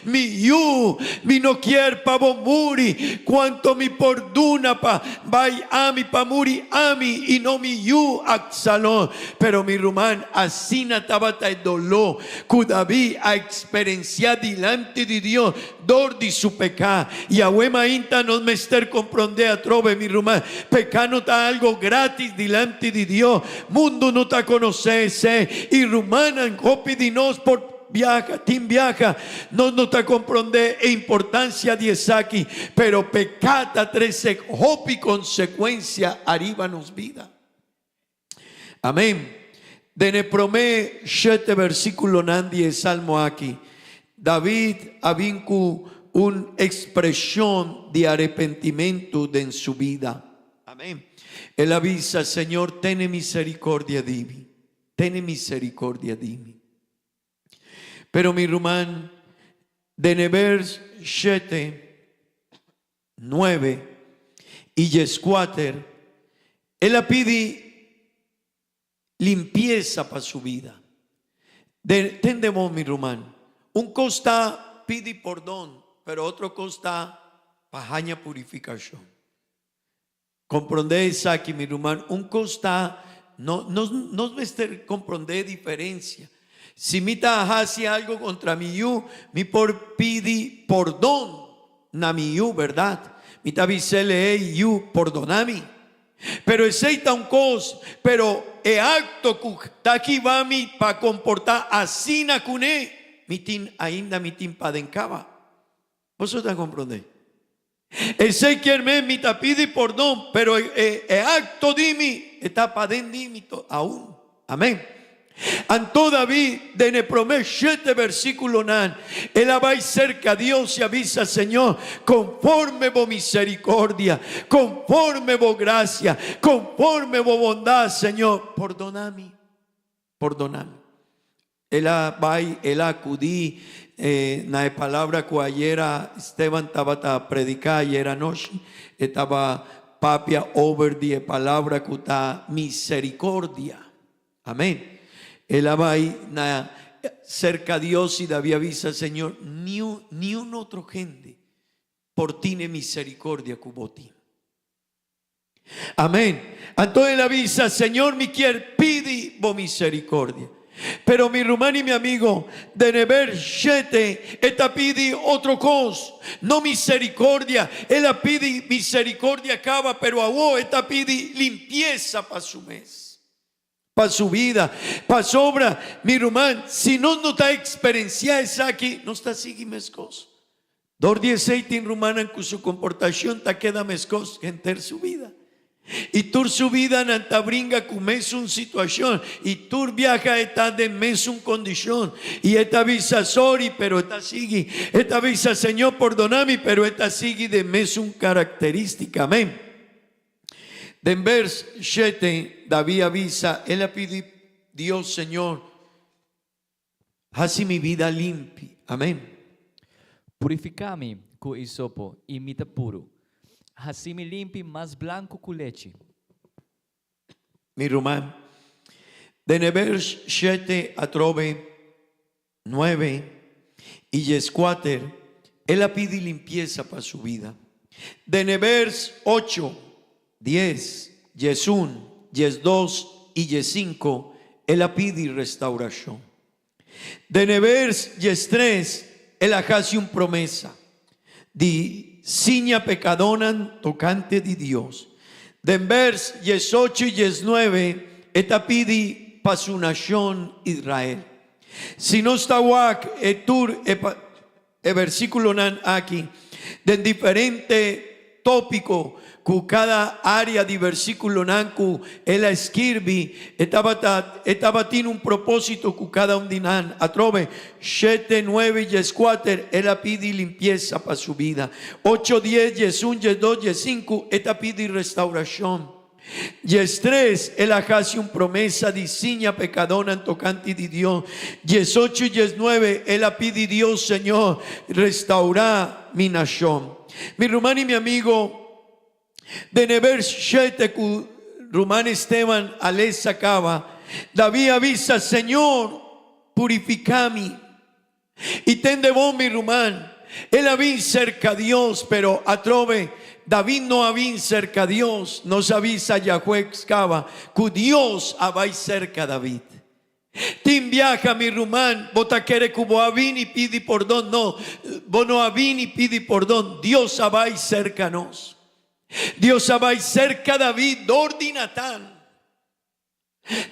mi no quiere pavo muri, cuanto mi porduna pa vai ami pa muri ami y no mi Absalón. Pero mi rumán así nataba el dolor que David a experienciar delante de Dios dor de su pecado. Y a huema inta no me ester comprende a trove mi rumán, pecado está algo gratis delante de Dios, mundo no te conoce y rumana en copi de nos por viaja, no te comprende e importancia de aquí, pero pecata 13 hopi consecuencia arriba nos vida. Amén. Dene promé 7 versículo nandie salmo aquí. David avinku una expresión de arrepentimiento en su vida. Amén. Él avisa, Señor, ten misericordia de mí. Ten misericordia de mí. Pero mi rumán, de vers 7, 9 y 4, él pide limpieza para su vida. Tendemos mi rumán. Un costa pide perdón, pero otro costa pajaña purificación. Comprendéis aquí, mi hermano, un costa no me comprender diferencia. Si mi ta hacia algo contra mi mi por pidi perdón na mi ¿verdad? Mi ta visele perdonami. Pero ese un cos, pero el acto que aquí va mi pa comportar así na cune, mi tin ainda mi tin padencaba. ¿Vosotros comprendéis? Ese quiere mi pide perdón, pero el acto de mí está para dentro aún. Amén. Anto David de promet 7 versículo nan, él va cerca a Dios y avisa, Señor, conforme vos misericordia, conforme vos gracia, conforme vos bondad, Señor, perdoname. Él va, él acudí. Na palabra que ayer Esteban estaba a predicar ayer anoche, estaba papia over die palabra que está misericordia. Amén. Él va ahí cerca a Dios y David avisa, Señor, ni un otro gente por ti ne misericordia cuboti. Amén. Entonces él avisa, Señor, mi quiere pidi vos misericordia. Pero mi hermano y mi amigo, de never shete, esta pidi otro cos, no misericordia, ella pidi misericordia acaba, pero a vos esta pidi limpieza para su mes, para su vida, para su obra. Mi hermano, si no está experiencia esa aquí, no está así mescos. Dor 16 tin rumana con su comportación ta queda mescos enter su vida. Y tur su vida nanta bringa con mes un situación y tur viaja está de mes un condición y esta visa sorry pero esta sigue, esta visa Señor perdoname pero esta sigue de mes un característica. Amén. De vers 7 David avisa, él pide Dios Señor, haz mi vida limpia. Amén. Purificami com isopo e mita puro. Assim me limpe mais blanco que leite. Mi román, de nevers 7 a trove 9 y yescuater, él pide limpieza para su vida. De nevers 8, 10, yesun, yes 2 y yes 5, él pide restauración. De nevers yes 3, él hace una promesa. Di Siña pecadonan tocante de Dios. De vers 18 y 19, esta pidi para su nación Israel. Si no está guac, etur, versículo nan aquí, de diferente tópico, cu cada área de versículo nanku, ela escribi, estaba tiene un propósito cu cada un dinan. Atrove, 7, 9 y 4, ela pidi limpieza para su vida. 8, 10, yes 1, yes 2, yes 5, esta pidi restauración. Yes 3, ela hace un promesa de siña pecadona en tocante de Dios. Yes 8 y yes 9, ela pidi Dios Señor, restaurar mi nación. Mi hermano y mi amigo, de never shete ku Rumán Esteban Ales sacaba, David avisa, Señor, purificami. Y ten de vos mi Rumán, él había cerca a Dios, pero atrove, David no había cerca a Dios, nos avisa Yahweh excava, que Dios había cerca a David. Tim viaja mi Rumán, vota quiere que vos avin y pidi perdón, no, vos no avin y pidi perdón, Dios había cerca a nos. Dios estaba cerca de David, Dordi Natán.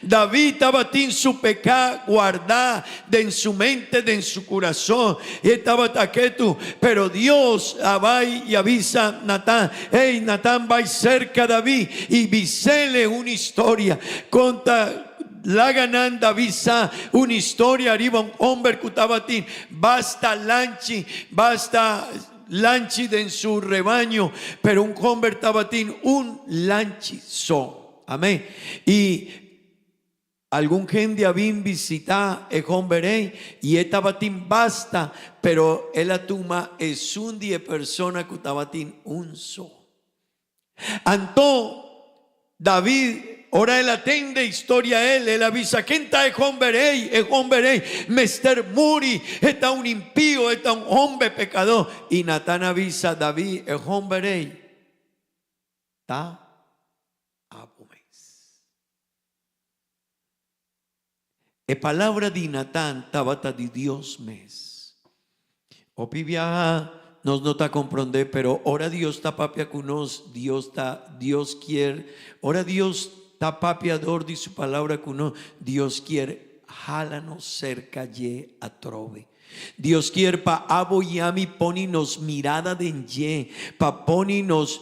David estaba en su pecado guardado en su mente, en su corazón. Y estaba taqueto, pero Dios va y avisa a Natán. Hey, Natán va cerca de David y visele una historia. Conta la gananda avisa una historia arriba un hombre que estaba tin. Basta lanchi, basta lanchi en su rebaño, pero un hombre estaba tin un lanchi so. Amén. Y algún gente había visitado el hombre y estaba tin basta, pero él tuma es un día persona que estaba tin un so. Antó David, ahora él atende historia él avisa, ¿quién está el hombre? Mester Muri, está un impío, está un hombre pecador. Y Natán avisa, David, el hombre está abomés. La palabra de Natán estaba de Dios mes. O pibia nos no está comprender, pero ahora Dios está papia con nos, Dios quiere, ahora Dios está papiador de su palabra con nos, Dios quiere, jálanos cerca ye a trove. Dios quiere pa abo y ami poninos mirada de ye, pa poninos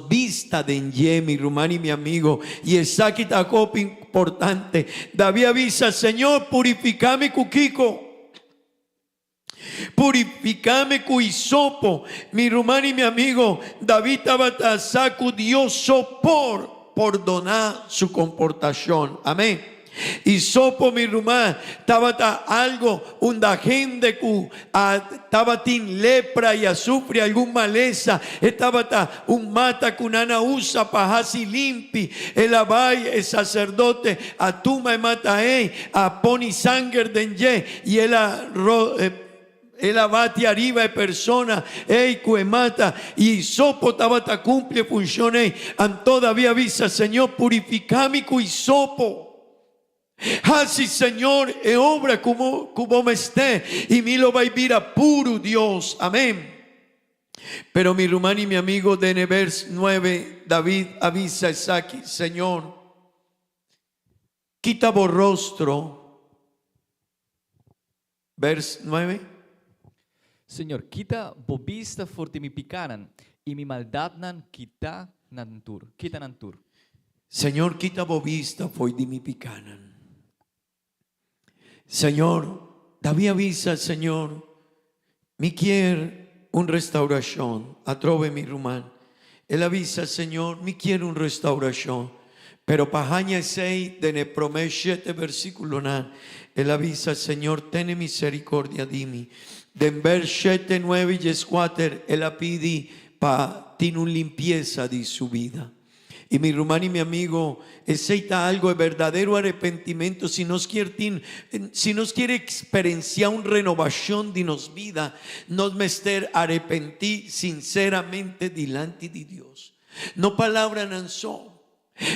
vista de ye, mi hermano y mi amigo. Y es aquí ta copa importante. David avisa, Señor, purificame cuquico. Purificame cu hisopo. Mi hermano y mi amigo, David estaba saco Dios sopor por donar su comportación. Amén. Hisopo mi hermano, estaba algo, una gente que estaba tin lepra y sufre algún maleza, estaba un mata que una usa para así limpi, el abay, el sacerdote, a tuma y mata a poni sangre denye y el abate arriba de persona, mata y sopo tabata cumple funciones, todavía avisa, Señor, purificame cu hisopo. Así, Señor, e obra como me esté, y mi lo va a vivir a puro Dios. Amén. Pero mi hermano y mi amigo, de vers 9, David avisa a Isaac: Señor, quita vos rostro. Vers 9. Señor, quita bobista forte mi picaran y mi maldad nan quita nantur. Señor, quita bovista foi di mi picanan. Señor, David avisa, Señor, mi quiere un restauración. Atrove mi rumán. Él avisa, Señor, mi quiere un restauración. Pero pajaña 6 de ne promete versículo 9. Él avisa, Señor, ten misericordia di mi. De vers 9 y 4, él pide pa tiene una limpieza de su vida. Y mi hermano y mi amigo, aceita algo de verdadero arrepentimiento. Si nos quiere experienciar una renovación de nos vida, nos mester arrepentir sinceramente delante de Dios. No palabra nanzó,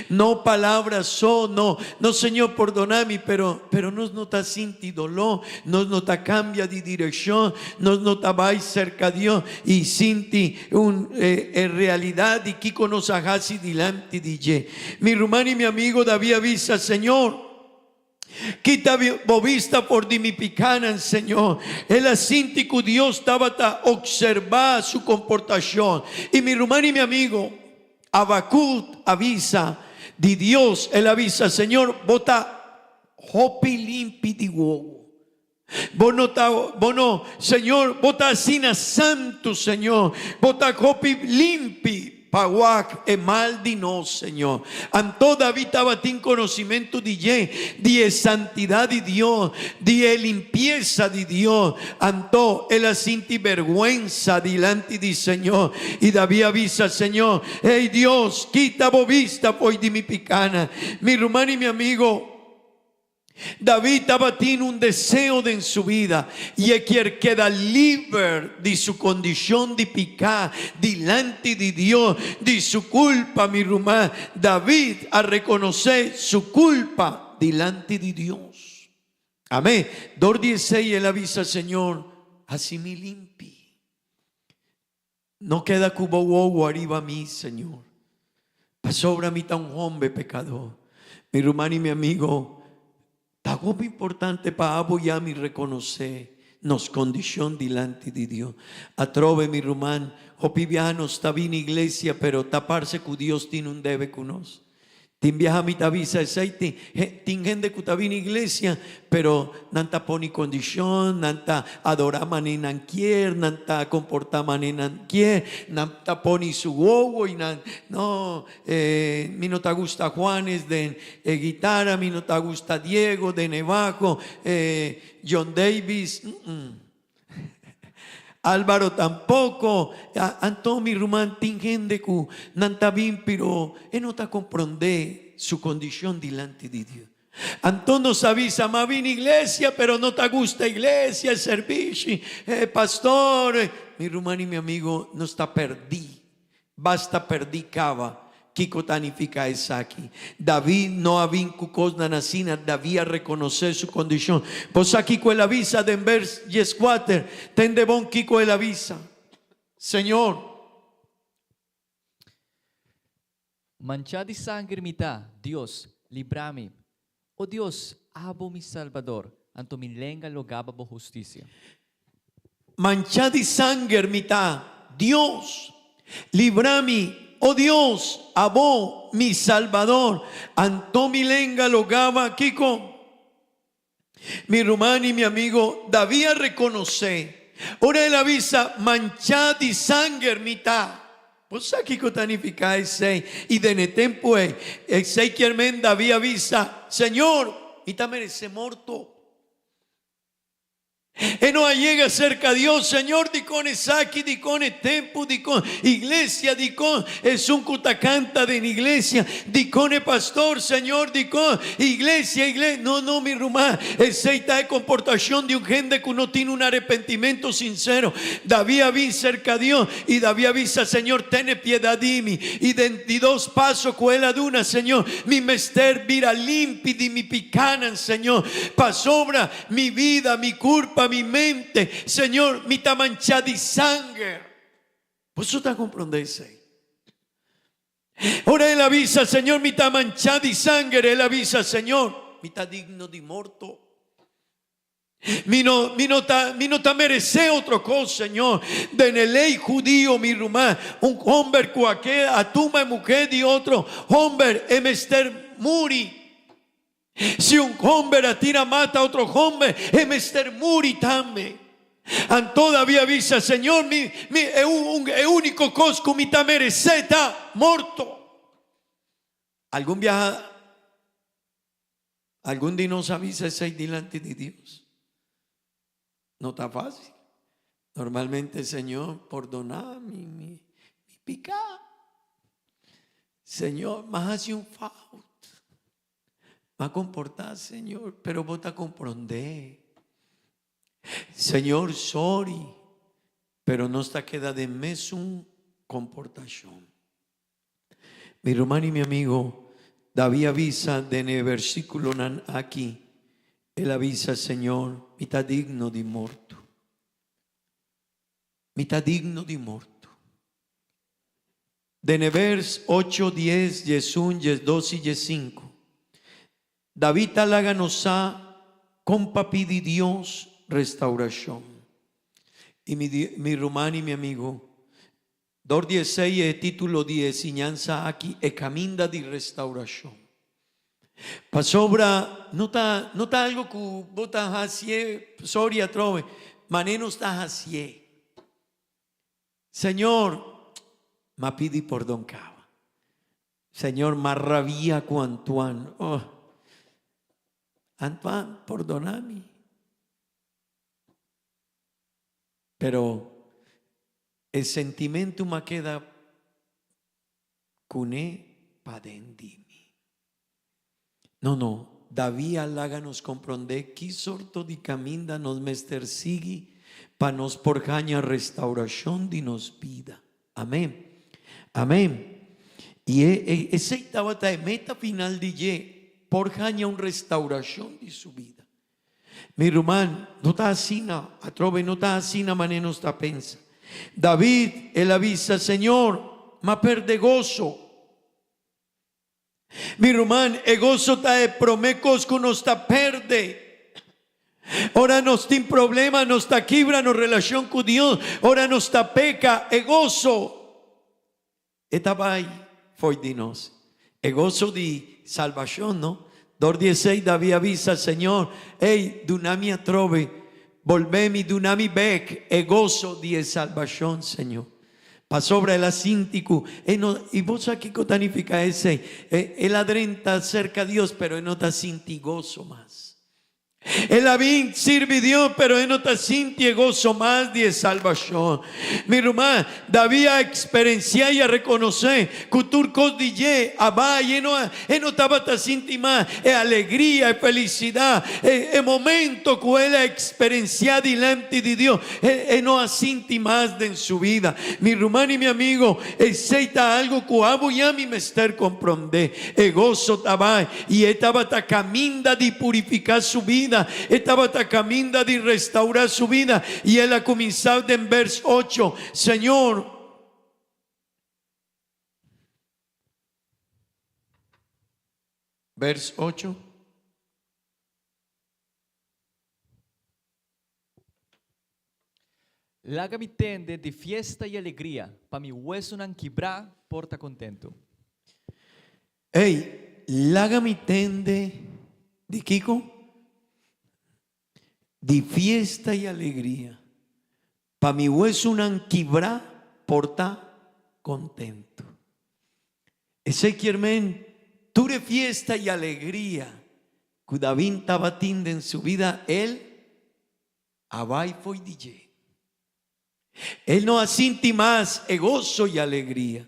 no palabras son, no Señor, perdóname, pero nos nota sinti dolor, nos nota cambia de dirección, nos nota vai cerca de Dios y sinti en realidad y que nos hagasi delante de Dios. Mi hermano y mi amigo David avisa, Señor, quita bovista por di mi picanan, Señor. Él asinti que Dios estaba a observar su comportación. Y mi hermano y mi amigo Habacuc avisa de Dios. Él avisa, Señor, bota hopi limpi di uovo. Bono, Señor, bota sina santo, Señor. Bota hopi limpi. Paguac e mal di no, Señor. Anto David estaba en conocimiento de santidad de Dios, de limpieza de Dios. Anto él asinti vergüenza delante de Señor. Y David avisa, Señor, hey Dios, quita bovista poi di mi picana. Mi hermano y mi amigo, David estaba teniendo un deseo en su vida y quiere quedar libre de su condición de picar delante de Dios, de su culpa. Mi hermano, David a reconocer su culpa delante de Dios. Amén. 2:16 él avisa, Señor, así me limpi. No queda cubo huevo arriba a mí, Señor. Sobre a mí tan hombre pecador. Mi hermano y mi amigo, está muy importante para apoyar y reconocer nos condición delante de Dios. Atrove mi rumán, opiviano está bien iglesia, pero taparse que Dios tiene un debe con nos. Tin viaja mi tavisa aceite, tin gente que está bien iglesia, pero nanta poni condición, nanta adora manenan quier, nanta comporta manenan quier, nanta poni su huevo y no, mi no te gusta Juanes de guitarra, mi no te gusta Diego de Nevaco, John Davis, Álvaro tampoco. Antomi Rumán tingende ku nantabin, pero no te comprende su condición delante de Dios. Antonio nos avisa, ma vin iglesia, pero no te gusta iglesia, el servicio, pastor. Mi Rumán y mi amigo no está perdí, basta perdí cava. Kiko tanifica Isaki. David no había cucosna nacina, David a reconocer su condición. Pues aquí con la visa de vers 4, ten de bon Kiko el avisa. Señor, Mancha di sangre mitad, Dios, librame. Oh Dios, abo mi Salvador, anto mi lenga logaba bo justicia. mancha de sangre mitad, Dios, librame. Oh Dios, abo mi Salvador, anto mi lenga logaba Kiko. Mi hermano y mi amigo David a reconocer. Ahora él avisa, mancha de sangre mitad. Pues aquí cotanifica ese y de netempo ese quien David avisa, Señor, mitad merece muerto. E non llega cerca a Dios, Señor, dicone saki, dicone tempo, dicone iglesia, dicone es un cutacanta de iglesia, dicone pastor, Señor, dicone iglesia. No, mi rumá, esa es comportación de un gente que no tiene un arrepentimiento sincero. David vi cerca a Dios y David avisa, Señor, tiene piedad de mí. Y 22 pasos quella d'una, Señor, mi mester vira limpidi, mi picanan, Señor, pasobra mi vida, mi culpa, mi mente, Señor, mi está manchada di sangue. Posso sta comprendendo? Ora él avisa, Señor, mi está manchada di sangue. Él avisa, Señor, mi está digno di morto. Mi no ta merece otra cosa, Señor. De la ley judío, mi rumá, un hombre cualquier, a tu mujer di otro hombre, e mester muri. Si un hombre atira mata a otro hombre, es mester muri también. Todavía avisa, Señor, è único cosco mi ta mereceta morto. Algún día nos avisa ese delante de Dios. No está fácil. Normalmente, Señor, perdonar mi pecado. Señor, más hace un favor. Va a comportar, Señor, pero vos te comprender. Señor, sorry, pero no está queda de mes un comportación. Mi hermano y mi amigo, David avisa en el versículo aquí, él avisa, Señor, mi está digno de morto. Mi está digno de morto. De vers 8, 10, 1, 12 y 5. David talaganosá con papi de Dios restauración. Y mi romano y mi amigo, 2:16 es título de enseñanza aquí, e caminda de restauración. Pasobra, no está algo que vos estás haciendo, soria trove, mané no estás haciendo. Señor, me pidi por don cava. Señor, maravilla cuantuan. Antoine, perdoname. Pero el sentimiento me queda cuné pa dentro de mí. No, David háganos comprender qué sorto de caminda nos mester sigue pa nos porjaña restauración de nos vida. Amén. Amén. Y ese estaba de meta final de porjaña una restauración de su vida. Mi hermano, no está así, atrove no está así, mané no está pensa. David, él avisa, Señor, ma perde gozo. Mi hermano, el gozo está de promecos que no está perde. Ahora no está en problema, no está quibra, no relación con Dios. Ahora no está peca, el gozo. Estaba ahí, fue de nos. El gozo de salvación, ¿no? 2:16 David avisa, Señor, hey, dunamia trove, volvemi dunami bec, e gozo de salvación, Señor. Pasobra el asíntico, y vos aquí cotanifica ese, el adrenta cerca a Dios, pero no está sinti gozo más. El David sirve a Dios, pero él no está sintiendo gozo más de salvación. Mi hermano, David a experienciar y a reconocer que turcos DJ, abá, y no estaba tan sintiendo más, alegría, felicidad, el momento que él ha experienciado delante de Dios, él no ha sentido más de en su vida. Mi hermano y mi amigo, aceita algo que abo y a mi mester comprender. El gozo estaba y estaba caminda de purificar su vida. Estaba caminda de restaurar su vida. Y él ha comenzado en vers 8. Señor, vers 8. Laga mi tende de fiesta y alegría, pa mi hueso nan quibra porta contento. Hey, laga mi tende de Kiko, de fiesta y alegría, pa mi hueso nan quibra porta contento. Ese quiermen, tú de fiesta y alegría, que David estaba tinde en su vida, él Abai foi DJ. Él no asinti más e gozo y alegría.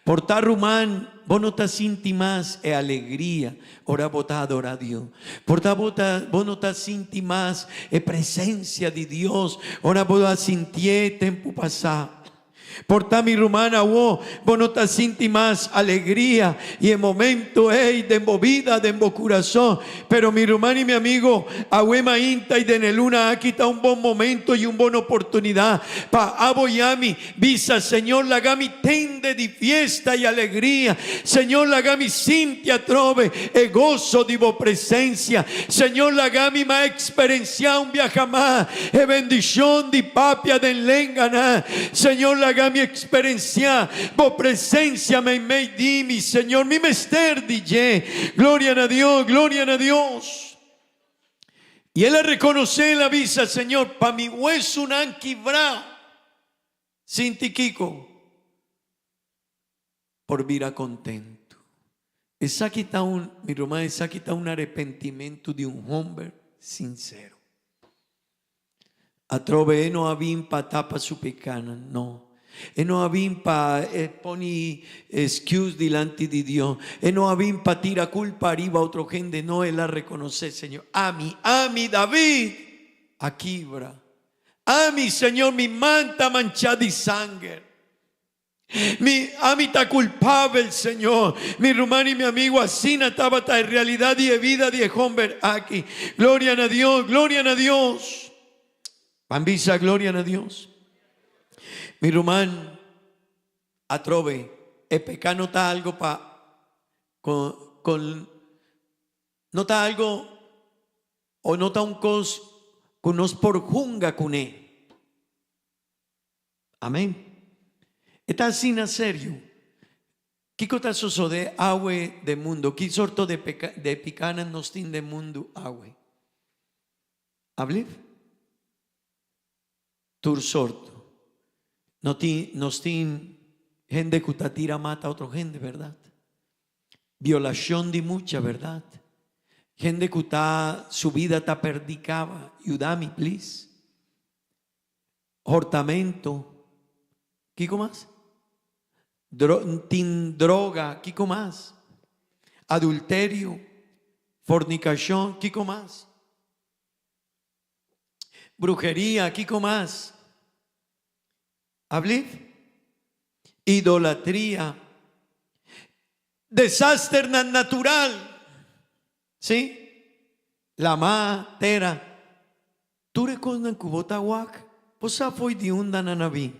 Portar rumán, vos no te sinti más e alegría. Ora vota adora a Dios. Portar vos no te sinti más e presencia de Dios. Ora vos sintié tempo pasado. Porta mi rumana vos no te sinti más alegría y en momento de movida de corazón, pero mi rumana y mi amigo aguema inta y de neluna aquí está un buen momento y una buena oportunidad pa aboyami visa Señor la gami tende de fiesta y alegría Señor la gami sintia trove e gozo de vo presencia Señor la gami ma experiencia un viaje más e bendición de papia de lengana Señor la gami mi experiencia, por presencia me di mi Señor, mi mester DJ, gloria a Dios, gloria a Dios. Y él le reconoce la visa, Señor, pa mi hueso un anquibra, sin tiquico, por vira contento. Esa quita mi román, esa quita un arrepentimiento de un hombre sincero. Atrove no avimpa tapa su pecana, no. E non avimpa poni excuse delante di Dio e non avimpa tira culpa arriba a otro gente no él la reconoce Señor ami David a quibra ami Señor mi manta manchada di sangue ami ta culpable Señor mi rumano y mi amigo así estaba en realidad y vida de hombre aquí gloria a Dios Bambisa gloria a Dios. Mi rumán atrove el pecado nota algo nota algo o nota un cos con nos por junga con él. Amén. Está así en serio. ¿Qué cosa sucede agua de mundo? ¿Qué sorto de picana nos tiene de mundo agua? ¿Hablé? Tur sorto. Nos tiene gente que tira mata a otra gente, ¿verdad? Violación de mucha, ¿verdad? Gente que su vida está perdicada. Ayúdame, please. Hortamento. ¿Qué más? Droga. ¿Qué más? Adulterio. Fornicación. ¿Qué más? Brujería. ¿Qué más? Hablé, idolatría, desastre natural, ¿sí? La matera. ¿Tú recuerdas que Botahuac? Pues fue de un dananaví,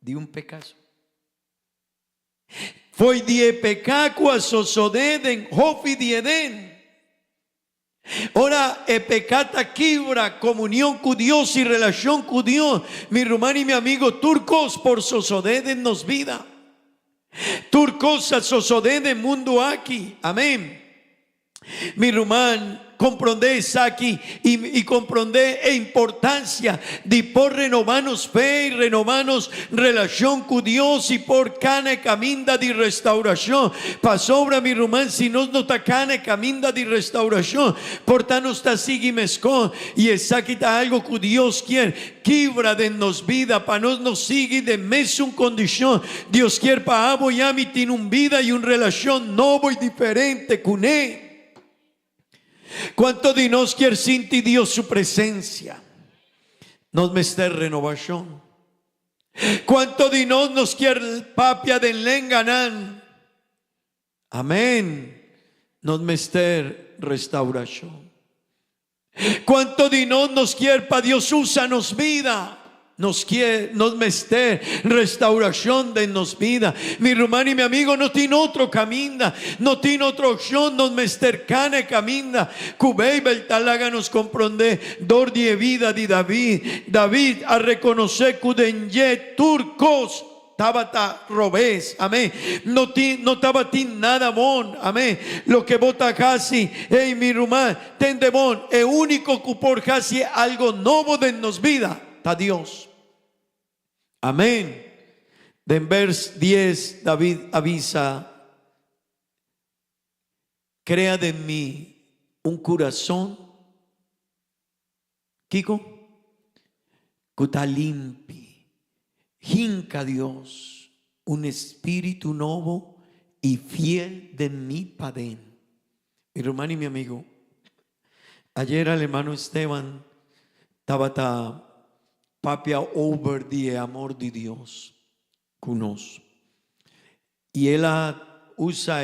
de un pecado. Fue de pecado a sosodeden, hofi de Edén. Ora e pecata quibra comunión con Dios y relación con Dios. Mi rumano y mi amigo turcos por sosodeden nos vida. Turcos a sosodeden mundo aquí. Amén. Mi rumán comprende aquí y comprende la importancia de por renovarnos fe y renovarnos relación con Dios y por cana caminda de restauración. Pasobra mi rumán si nos nota cana caminda de restauración. Por tanto está sigue mezcón y esa quita algo que Dios quiere. Quibra de nos vida para nos sigue de mes un condición. Dios quiere para abo y ami tiene un vida y una relación nuevo y diferente con él. ¿Cuánto de nos quiere sentir Dios su presencia? Nos mester renovación. ¿Cuánto de nos quiere papia de lenganan? Amén. Nos mester restauración. ¿Cuánto de nos quiere para Dios úsanos vida? Nos quiere, nos mester restauración de nos vida. Mi hermano y mi amigo no tiene otro camino, no tiene otra opción. Nos mester cane camina. Cubei beltalaga nos comprende dor de vida de David. David a reconocer cudenye turcos. Tabata robés, amén. No estaba nada bon, amén. Lo que vota casi, hey mi rumán, ten de bon, el único que por casi algo nuevo de nos vida, ta Dios. Amén. En vers 10 David avisa: crea de mí un corazón, Kiko, cuta limpi, hinca Dios, un espíritu nuevo y fiel de mi padén. Mi hermano y mi amigo, ayer el hermano Esteban estaba papia over the amor de Dios con nos. Y él usa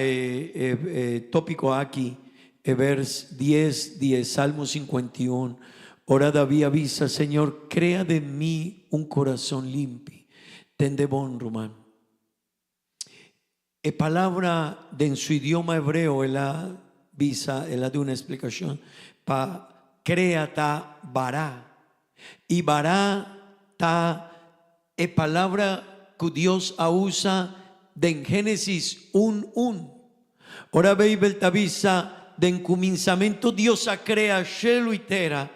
tópico aquí, vers 10 de Salmo 51. Ora David avisa, Señor, crea de mí un corazón limpio. Ten de bon román. Palabra de en su idioma hebreo, él avisa, él da una explicación. Pa crea ta bará. Y bará ta palabra que Dios usa de en Génesis 1:1. Ora Bibel avisa de en comenzamiento Dios crea cielo y tierra.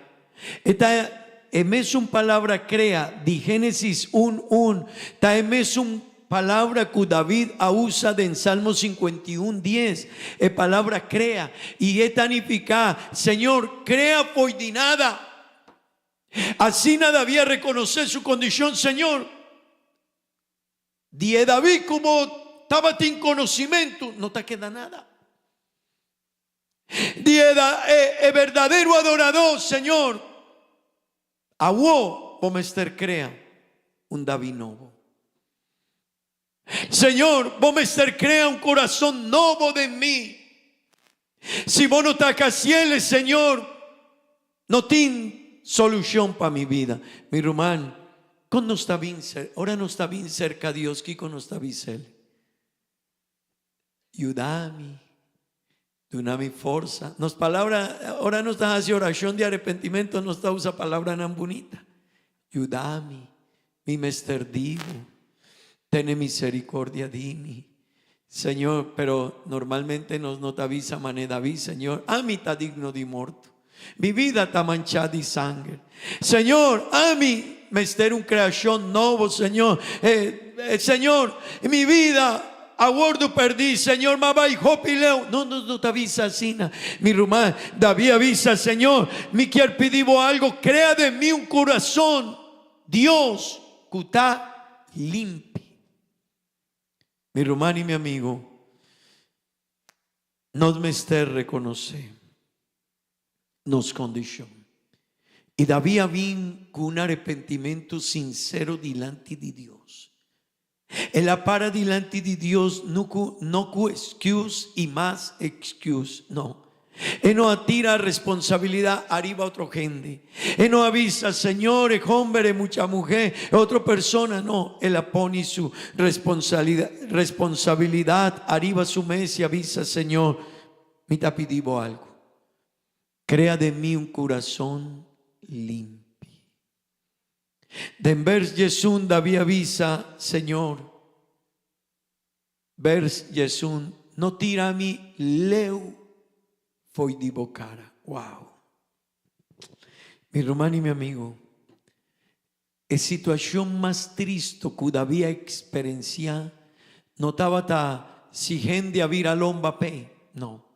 Esta es una palabra crea de Génesis 1:1. Esta es una palabra que David usa en Salmo 51:10. Es palabra crea. Y es significa, Señor, crea por de nada. Así nada había reconocer su condición, Señor. Die David como estaba sin conocimiento, no te queda nada. Die es verdadero adorador, Señor. A vos, Bomester crea un David nuevo. Señor, Bomester crea un corazón nuevo de mí. Si vos no te acacieles, Señor, no tienes solución para mi vida. Mi hermano, con no está bien, ahora no está bien cerca de Dios, Kiko no está bien cerca. Ayúdame, doname fuerza. Nos palabra, ahora no está haciendo oración de arrepentimiento, no está usa palabra tan bonita. Ayúdame, mi mester divo, ten misericordia de mí. Señor, pero normalmente nos te avisa mané David, Señor, a mí está digno de muerto. Mi vida está manchada de sangre. Señor, a mí me esté un creación nuevo, Señor. Señor, mi vida aguardo perdí, Señor, mamá y hopileo. No te avisa así. Mi rumá, David avisa, Señor, mi quiero pedir algo, crea de mí un corazón, Dios, que está limpio. Mi hermano y mi amigo, nos me esté reconocer nos condición. Y David vino con un arrepentimiento sincero delante de Dios. Él para delante de Dios no con excuse y más excuse, no. Él no atira responsabilidad arriba a otra gente. Él no avisa, Señor, es hombre, mucha mujer, otra persona, no. Él pone su responsabilidad arriba a su mesa y avisa, Señor, me te pidido algo. Crea de mí un corazón limpio. De en vers Jesús David avisa, Señor, vers Jesús, no tira a mí leu foi de bocara. Wow. Mi hermano y mi amigo, es situación más triste que David experienciado. No estaba si gente a vir a lomba pe, no.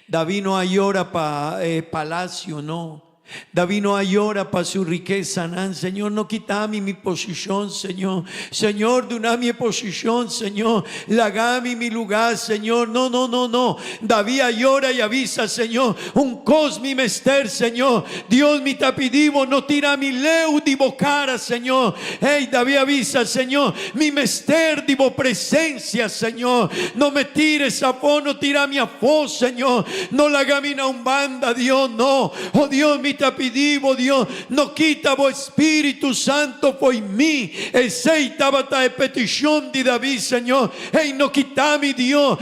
David no llora para palacio, no. David no llora para su riqueza, no. Señor, no quitame mi posición, Señor. Señor, doname mi posición, Señor. Lagame mi lugar, Señor. No. David llora y avisa, Señor, un cosmi mester, Señor. Dios me te pidivo, no tira mi leu di bocara, Señor. Hey, David avisa, Señor, mi mester divo presencia, Señor. No me tires a fo, no tira mi a fo, Señor. No la gamina un banda, Dios, no. Oh Dios, mi te pedimos, Dios, no quita vos Espíritu Santo por mí. Estaba esta petición de David, Señor. Hey, no quitame, Dios,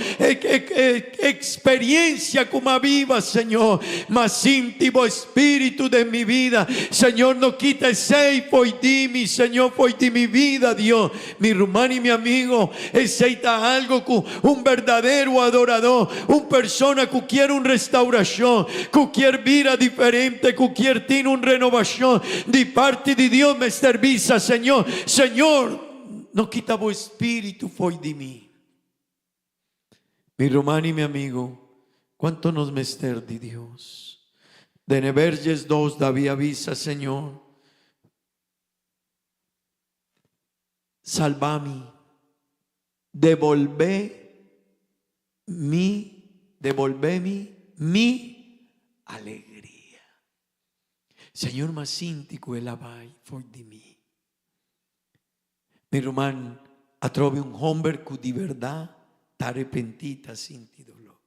experiencia como viva, Señor, más íntimo Espíritu de mi vida, Señor. No quita ese por ti, mi Señor, por ti mi vida, Dios. Mi hermano y mi amigo, está algo con un verdadero adorador, una persona que quiere una restauración, que quiere vida diferente, que quiere tener una renovación de parte de Dios. Me serviza, Señor. Señor, no quita vos espíritu foi de mí. Mi hermano y mi amigo, ¿cuánto nos mester de Dios? De Neverges 2, David avisa, Señor, salvami, devolvemi alegria. Signor, ma sinti quella vai fuori di me. Mi roman a trovi un hombre che di verità t'ha arrepentita, sinti dolore.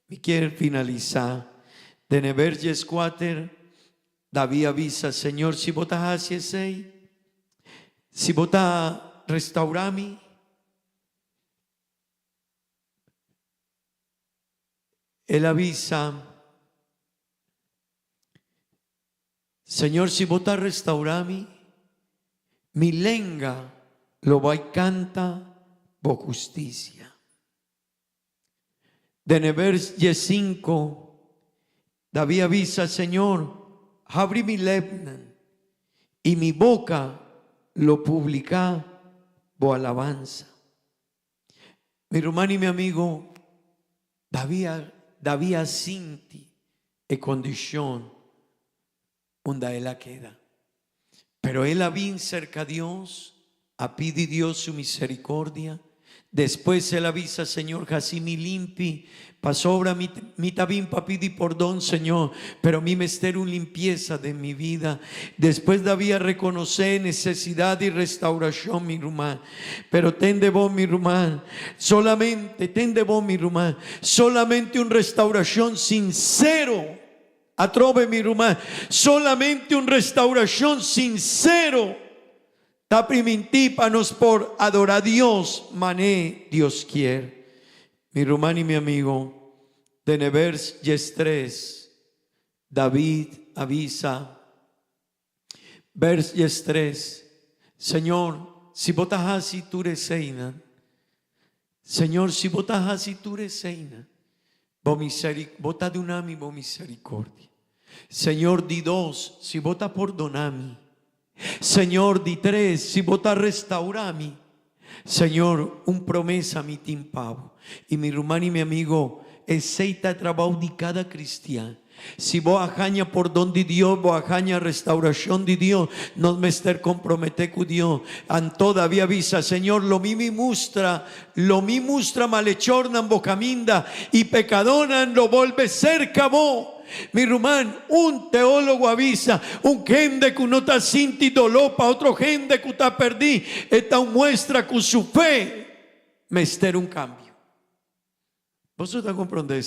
Mi quiero finalizar de neverges squatter, David avisa, Señor, si vota hacia sei, si vota restaurami, él avisa, Señor, si vota restaurami, mi lenga lo vai canta por justicia. De neverges 5, David avisa, Señor, abrí mi lepnan y mi boca lo publica por alabanza. Mi hermano y mi amigo, David sinti e condición donde él queda. Pero él había cerca a Dios, a pidi Dios su misericordia. Después él avisa, Señor, así mi limpi, pasobra mi tabín pa pidi perdón, Señor, pero mi mester un limpieza de mi vida. Después David reconocer necesidad y restauración, mi rumán. Pero ten de vos, mi rumán, solamente, ten de vos, mi rumán, solamente una restauración sincero. Atrove, mi rumán, solamente una restauración sincero. Ta primitípanos por adorar a Dios, mané Dios quiere. Mi hermano y mi amigo, de nevers yes 3, David avisa, vers yes 3, Señor, si botas así tú eres seina, Señor, si botas así tú eres seina, bota de unami, bo misericordia. Señor, di 2, si bota por donami. Señor, di 3, si vota restaurami. Señor, un promesa mi timpavo. Y mi hermano y mi amigo, aceita trabajo de cada cristiano. Si vos ajaña por don de Dios, vos ajaña restauración de Dios, no me estar compromete con Dios. And todavía avisa, Señor, lo mi mustra malechornan bocaminda y pecadonan lo vuelve cerca vos. Mi rumán, un teólogo avisa, un gente que no está sinti dolor para otro gente que está perdí, esta muestra con su fe me ester un cambio. ¿Vos está comprendendo?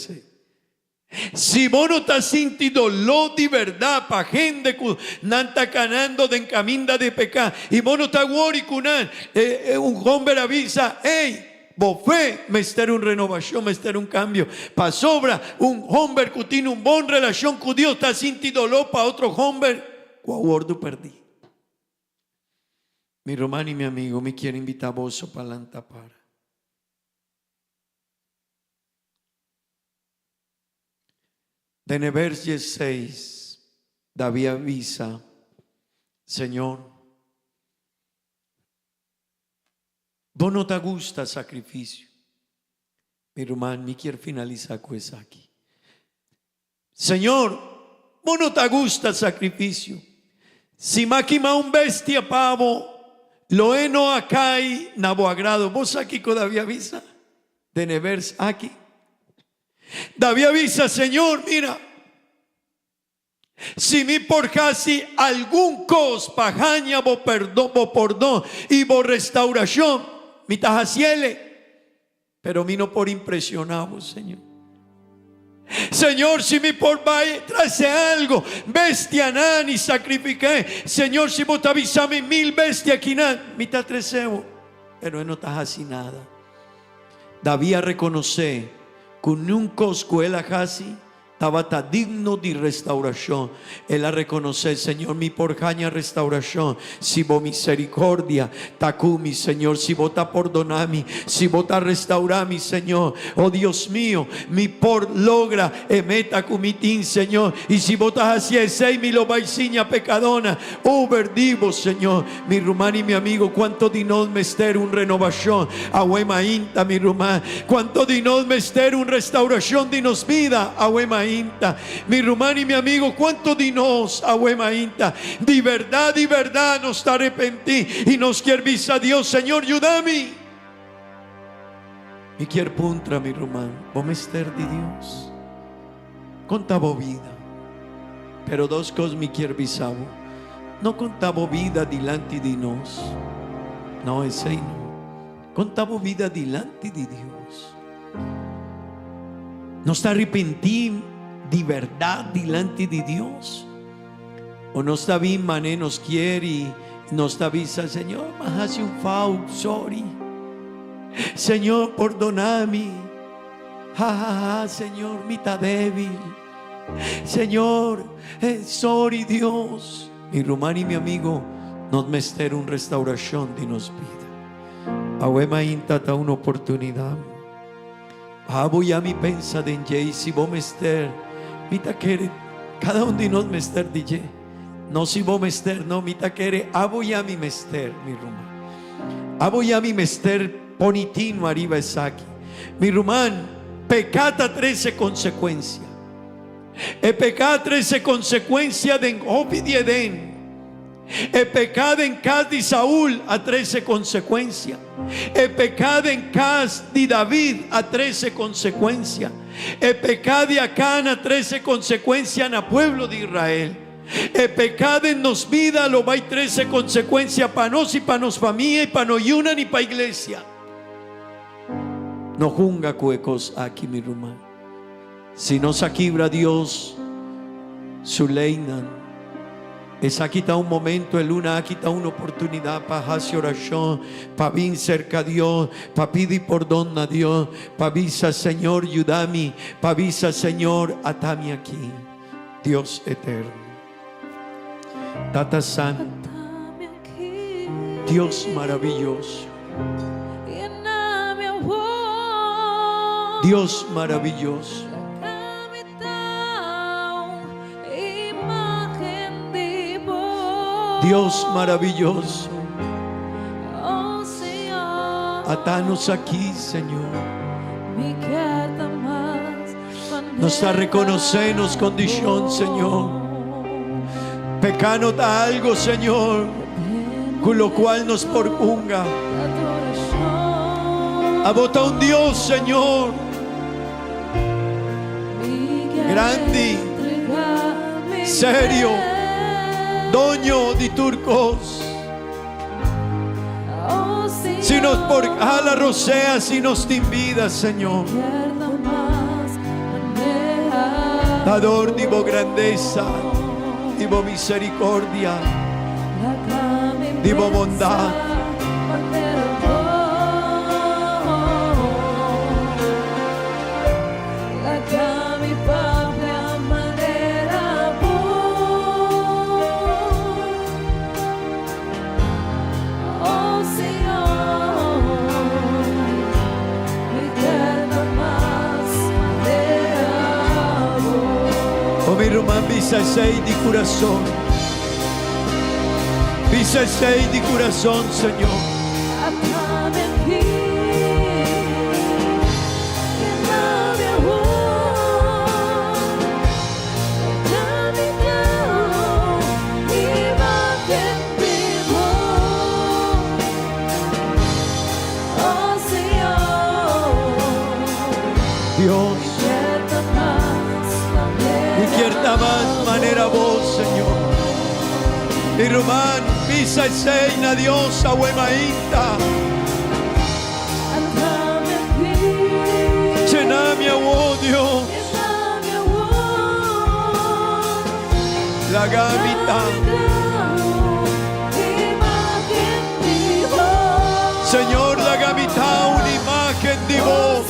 Si vos no estás sinti dolor de verdad para gente que no está canando de encaminda de pecado y vos no estás worry con un hombre avisa, hey, vos fe, me estar una renovación, me estar un cambio. Para sobra, un hombre que tiene una buena relación con Dios está sinti dolor para otro hombre, guardo perdí. Mi hermano y mi amigo, me quiero invitar a vos para la para. De neverges 6, David avisa, Señor, vos no te gusta sacrificio. Mi hermano, me quiero finalizar con eso aquí. Señor, vos no te gusta sacrificio. Si maquima un bestia pavo, lo eno acá y nabo agrado. Vos aquí con David avisa, de nevers aquí. David avisa, Señor, mira, si mi por casi algún cos pajaña bo perdón y bo restauración, mi tajaciele, pero mi no por impresionado, Señor. Señor, si mi por vai trace algo, bestia nan y sacrifiqué, Señor, si vos te avisame 1000 bestias aquí nan, mi ta treceo, pero no estás así nada. David reconoce con un cosco él así estaba tan digno de restauración. Él a reconocer, Señor, mi porjaña restauración. Si vos misericordia, tacumi, Señor, si vos ta perdonami, si vos ta restaurami, Señor. Oh Dios mío, mi por logra emeta cumitín, Señor. Y si vos ta hacia ese mi lo vaiciña pecadona, oh verdivo, Señor. Mi rumán y mi amigo, cuánto de nos mester un renovación. Ahuema inta, mi rumán. Cuánto de nos mester un restauración de nos vida, ahuema Inta. Mi hermano y mi amigo, ¿cuánto de nos, Agüema Inta? De verdad, nos arrepentí y nos quiere a Dios, Señor, ayúdame. Y quiero puntra, mi hermano, vos de Dios. Contaba vida, pero dos cosas me quiero avisar. No contaba vida delante de nos. No, ese no. Contaba vida delante de Dios. Nos arrepentí de verdad delante de Dios. O nos está bien, mané nos quiere y nos está avisa, Señor, me hace un favor, sorry. Señor, perdóname. Señor, mi está débil. Señor, sorry Dios. Mi hermano y mi amigo, nos mester una restauración de nos vida. Agüema Inta da una oportunidad. Voy a mi pensa de Jay, si vos mester, mita quiere, cada uno de nos mester DJ. No si vos mester, no, mita quiere, voy a mi mester, mi hermano. Voy a mi mester, ponitino arriba es aquí. Mi hermano, pecata 13 consecuencias. El pecado 13 consecuencias de Obed y Edén. El pecado en casa de Saúl a 13 consecuencias. El pecado en casa de David a 13 consecuencias. El pecado de Acán a 13 consecuencias en el pueblo de Israel. El pecado en nos vida lo va a 13 consecuencias para nos y para nos familia y para no una ni para iglesia. No junga cuecos aquí, mi hermano. Si nos aquibra Dios, su leina. Es aquí está un momento, el luna, aquí está una oportunidad para hacer oración, para vir cerca a Dios, para pedir perdón a Dios, para avisar, Señor, ayúdame, para avisar, Señor, atame aquí. Dios eterno, Tata Santo, Dios maravilloso, Dios maravilloso. Dios maravilloso, atanos aquí, Señor. Nos a reconocernos condición, Señor. Pecano da algo, Señor, con lo cual nos proponga. Abota un Dios, Señor, grande, serio, doño de turcos. Si nos por a la rosea, si nos te invida, Señor. Dador divo grandeza, divo misericordia, divo bondad. Mi hermano, visa sei de corazón. Visa sei de corazón, Señor. Dios, cierta más manera vos, Señor. Mi hermano, pisa y seina Dios, Agüema Inta. Llename a vos, Dios. La gamita. Señor, la gamita, una imagen de vos.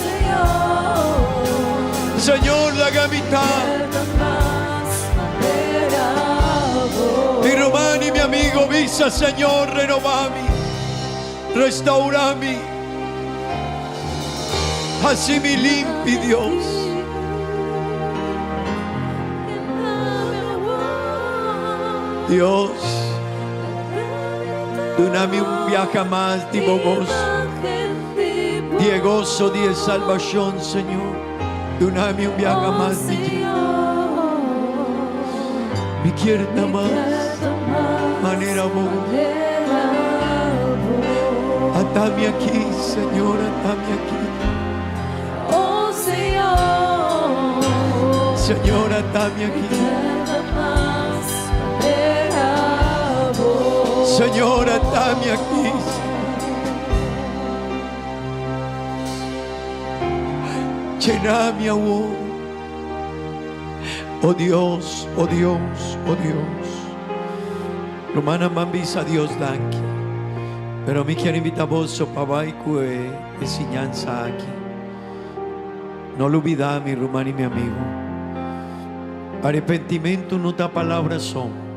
Señor, la gamita. Mi hermano y mi amigo, visa, Señor, renovame, restaurame, así me limpie, Dios. Dios, dame un viaje más de vos, de gozo, de salvación, Señor. Dame un viaje más de ti. Mi quieta más, manera vos. Atame aquí, Señor, atame aquí. Oh Señor, Señor, atame aquí. Señor, atame aquí. Llename a vos. Oh Dios, oh Dios, oh Dios. Romana mambisa Dios danki. Pero mi quiero invitar a vos para que enseñanza aquí. No lo olvides, mi hermano y mi amigo. Arrepentimiento no da palabras son.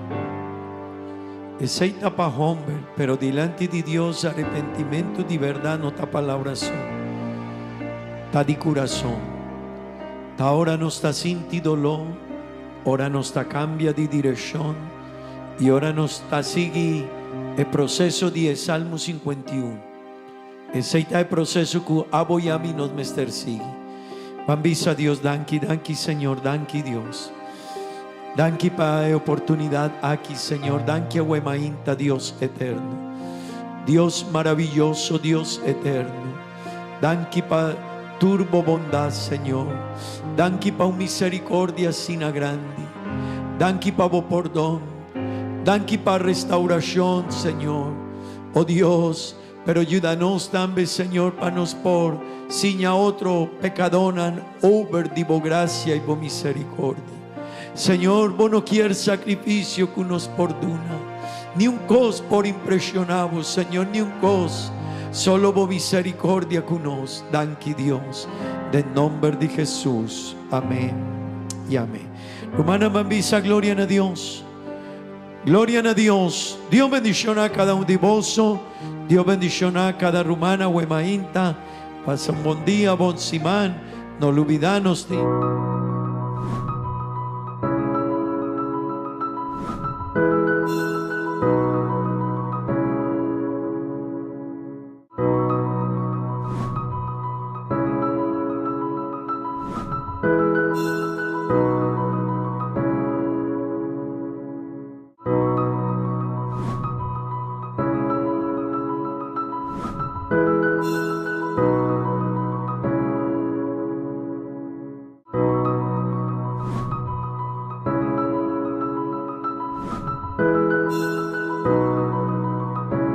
Ese tapa hombre, pero delante de Dios arrepentimiento de verdad no da palabras son. Está de corazón. Ahora no está sintiendo dolor. Ahora no está cambia de dirección. Y ahora no está sigue el proceso de Salmo 51. Ese es el proceso que abo y a mí nos mester sigue. Bambisa Dios, danki, danki Señor, danki Dios. Danki para la oportunidad aquí, Señor. Danki a Huemainta, Dios eterno. Dios maravilloso, Dios eterno. Danki para turbo bondad, Señor. Danki para misericordia sina grande. Danki para perdón. Danki para restauración, Señor. Oh Dios, pero ayúdanos también, Señor, para nos por siña otro pecadonan over divo gracia y bo misericordia. Señor, vos no quieres sacrificio que nos perdona, ni un cos por impresionamos, Señor, ni un cos, solo vos misericordia que nos danki Dios, en nombre de Jesús, amén y amén. Romana mambisa, gloria a Dios, gloria a Dios. Dios bendicionar a cada uno de vos, Dios bendicionar a cada rumana o emainta. Pasa un buen día, bon simán, no lo olvidamos.